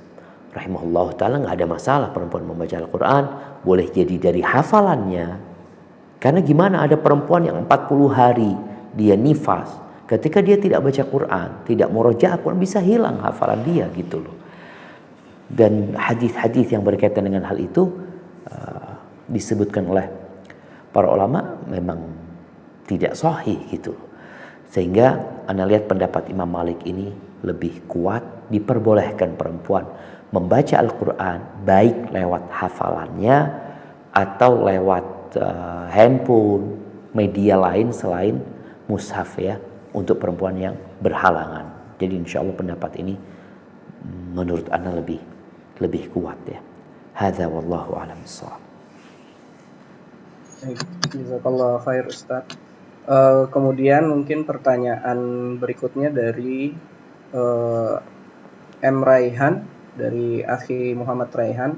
rahimahullah ta'ala, nggak ada masalah perempuan membaca Al-Quran. Boleh jadi dari hafalannya. Karena gimana ada perempuan yang 40 hari dia nifas, ketika dia tidak baca Quran, tidak murojaah Quran, bisa hilang hafalan dia gitu loh. Dan hadis-hadis yang berkaitan dengan hal itu disebutkan oleh para ulama memang tidak sahih gitu loh. Sehingga Anda lihat pendapat Imam Malik ini lebih kuat, diperbolehkan perempuan membaca Al-Quran baik lewat hafalannya atau lewat handphone, media lain selain mushaf ya, untuk perempuan yang berhalangan. Jadi insya Allah pendapat ini menurut Anda lebih kuat ya. Hadza wallahu a'lam bissawab. Jazakallah khair Ustaz. Kemudian mungkin pertanyaan berikutnya dari M. Raihan, dari Akhi Muhammad Raihan,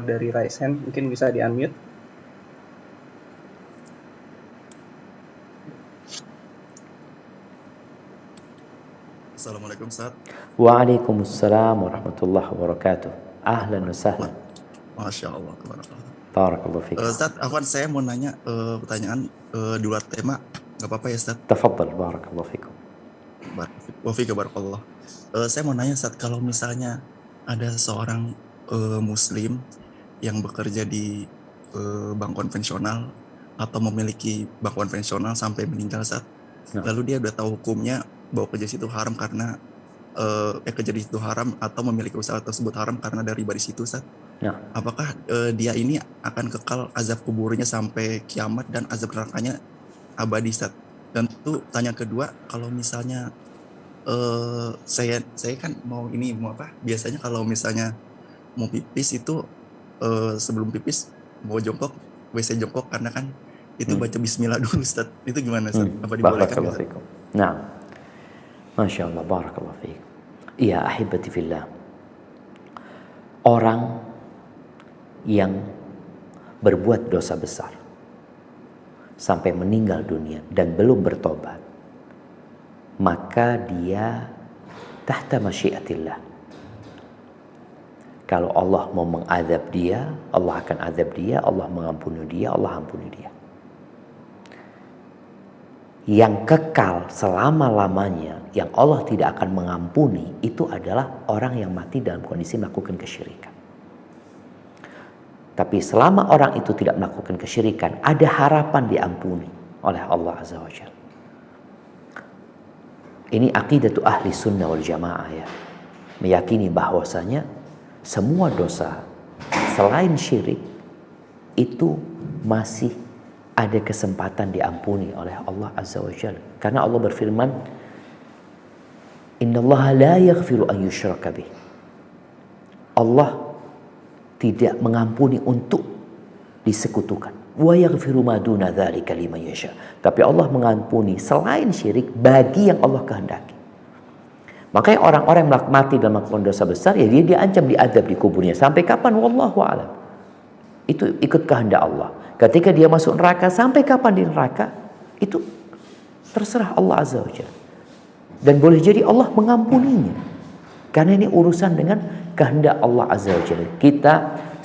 dari Raisen, mungkin bisa di-unmute. Assalamualaikum Ustaz. Waalaikumsalam warahmatullahi wabarakatuh. Ahlan wa sahlan. Masya Allah. Barakallahu fiik. Ustaz, Afwan, saya mau nanya pertanyaan di luar tema, nggak apa-apa ya Ustaz? Tafadhal, barakallahu fiikum. Barakallah. Saya mau nanya Ustaz, kalau misalnya ada seorang Muslim yang bekerja di bank konvensional atau memiliki bank konvensional sampai meninggal Ustaz, lalu dia udah tahu hukumnya bahwa kerja di situ haram karena kerja di situ haram atau memiliki usaha tersebut haram karena dari di situ Ustaz. Apakah dia ini akan kekal azab kuburnya sampai kiamat dan azab nerakanya abadi Ustaz? Dan itu tanya kedua, kalau misalnya saya kan mau apa? Biasanya kalau misalnya mau pipis itu sebelum pipis mau jongkok, WC jongkok karena kan itu baca bismillah dulu Ustaz. Itu gimana Ustaz? Apa dibolehkan? Nah, Masya Allah, barakallahu fiik. Iya, ahibati fillah. Orang yang berbuat dosa besar sampai meninggal dunia dan belum bertobat, maka dia tahta masyiatillah. Kalau Allah mau mengadab dia, Allah akan adab dia. Allah mengampuni dia, Allah ampuni dia. yang kekal selama-lamanya, yang Allah tidak akan mengampuni, itu adalah orang yang mati dalam kondisi melakukan kesyirikan. Tapi selama orang itu tidak melakukan kesyirikan, ada harapan diampuni oleh Allah Azza wa Jalla. Ini aqidatu ahli sunnah wal jamaah ya. Meyakini bahwasanya semua dosa selain syirik itu masih ada kesempatan diampuni oleh Allah Azza wa Jalla. Karena Allah berfirman, "Innallaha la yaghfiru an yushraka bih." Allah tidak mengampuni untuk disekutukan. Wa yaghfiru ma duna dzalika liman yasha. Tapi Allah mengampuni selain syirik bagi yang Allah kehendaki. Makanya orang-orang yang mati dalam melakukan dosa besar, ya dia diancam diazab di kuburnya. Sampai kapan? Wallahu a'lam. Itu ikut kehendak Allah. Ketika dia masuk neraka, sampai kapan di neraka? Itu terserah Allah Azza wa Jalla. Dan boleh jadi Allah mengampuninya. Karena ini urusan dengan kehendak Allah Azza wa Jalla. Kita,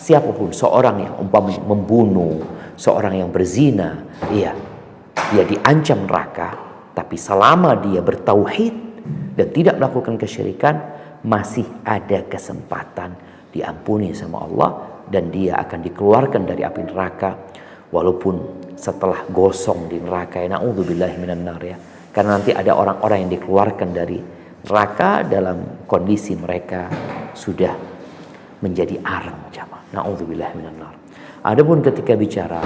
siapapun, seorang yang umpamanya membunuh, seorang yang berzina, iya, dia diancam neraka. Tapi selama dia bertauhid dan tidak melakukan kesyirikan, masih ada kesempatan diampuni sama Allah. Dan dia akan dikeluarkan dari api neraka, walaupun setelah gosong di neraka, ya na'udzubillahi minan nar ya. Karena nanti ada orang-orang yang dikeluarkan dari neraka dalam kondisi mereka sudah menjadi arang, jamaah. Na'udzubillahi minan nar. Adapun ketika bicara,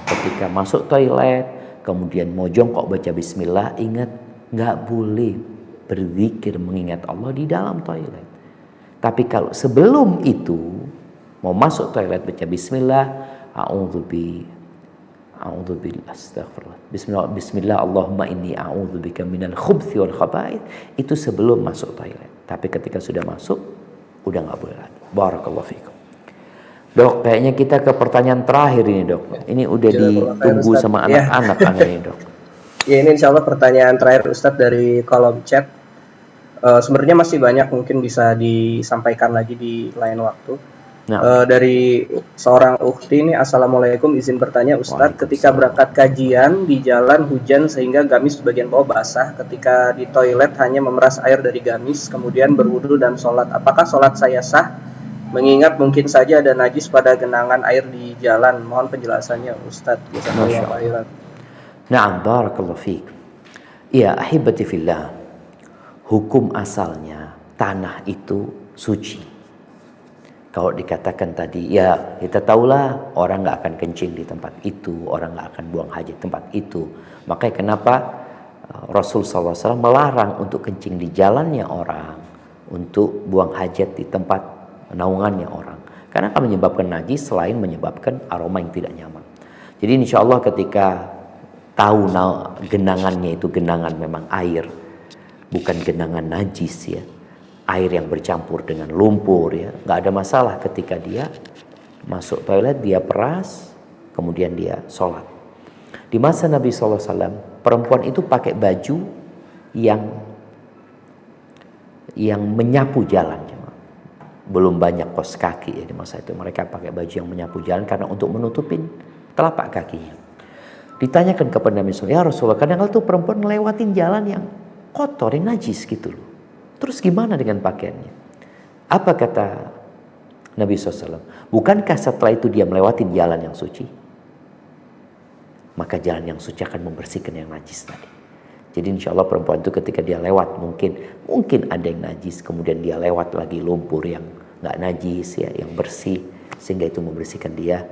ketika masuk toilet, kemudian mau jongkok baca bismillah, ingat nggak boleh berzikir mengingat Allah di dalam toilet. Tapi kalau sebelum itu mau masuk toilet baca bismillah, Bismillah Allahumma inni a'udzubika minal khubthi wal khaba'ith, itu sebelum masuk toilet. Tapi ketika sudah masuk, udah nggak boleh lagi. Barakallahu fikum. Dok, kayaknya kita ke pertanyaan terakhir ini, Dok. Ini udah ditunggu sama anak-anak ini, Dok. Ya, ini insya Allah pertanyaan terakhir Ustadz dari kolom chat. Sebenarnya masih banyak, mungkin bisa disampaikan lagi di lain waktu. Nah. Dari seorang ukhti ini, Assalamualaikum, izin bertanya Ustadz, ketika berangkat kajian di jalan hujan sehingga gamis bagian bawah basah, ketika di toilet hanya memeras air dari gamis, kemudian berwudu dan sholat, apakah sholat saya sah? Mengingat mungkin saja ada najis pada genangan air di jalan. Mohon penjelasannya Ustadz. Na'am, barakallahu fiik. Ya, ahibati fillah, hukum asalnya tanah itu suci. Kalau dikatakan tadi, ya kita tahulah orang nggak akan kencing di tempat itu, orang nggak akan buang hajat di tempat itu. Makanya kenapa Rasul SAW melarang untuk kencing di jalannya orang, untuk buang hajat di tempat naungannya orang. Karena akan menyebabkan najis selain menyebabkan aroma yang tidak nyaman. Jadi insya Allah ketika tahu genangannya itu genangan memang air, bukan genangan najis ya. Air yang bercampur dengan lumpur ya, nggak ada masalah ketika dia masuk toilet, dia peras, kemudian dia sholat. Di masa Nabi SAW, perempuan itu pakai baju yang menyapu jalan. Belum banyak kos kaki ya di masa itu, mereka pakai baju yang menyapu jalan karena untuk menutupin telapak kakinya. Ditanyakan kepada Nabi SAW, ya Rasulullah, kadang-kadang tuh perempuan ngelewatin jalan yang kotor, yang najis gitu loh. Terus gimana dengan pakaiannya? Apa kata Nabi SAW? Bukankah setelah itu dia melewati jalan yang suci? Maka jalan yang suci akan membersihkan yang najis tadi. Jadi insya Allah perempuan itu ketika dia lewat mungkin ada yang najis, kemudian dia lewat lagi lumpur yang nggak najis ya, yang bersih, sehingga itu membersihkan dia.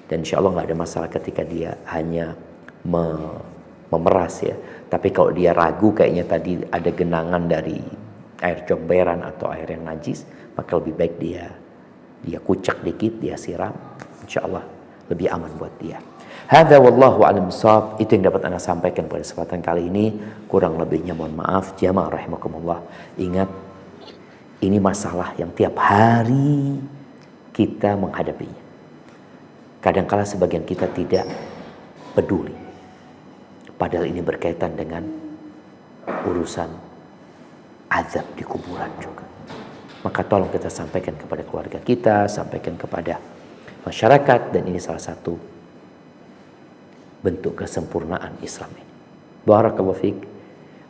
Dan insya Allah nggak ada masalah ketika dia hanya memeras ya. Tapi kalau dia ragu kayaknya tadi ada genangan dari air comberan atau air yang najis, maka lebih baik dia kucek dikit, dia siram, insya Allah lebih aman buat dia. Hadza wallahu a'lam bishawab. Itu yang dapat Anda sampaikan pada kesempatan kali ini. Kurang lebihnya mohon maaf. Jamaah rahimakumullah. Ingat, ini masalah yang tiap hari kita menghadapinya. Kadangkala sebagian kita tidak peduli. Padahal ini berkaitan dengan urusan azab di kuburan juga. Maka tolong kita sampaikan kepada keluarga kita, sampaikan kepada masyarakat, dan ini salah satu bentuk kesempurnaan Islam ini. Barakallahu fiik.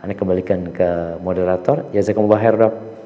Anda kembalikan ke moderator. Jazakumullah khair, Dok.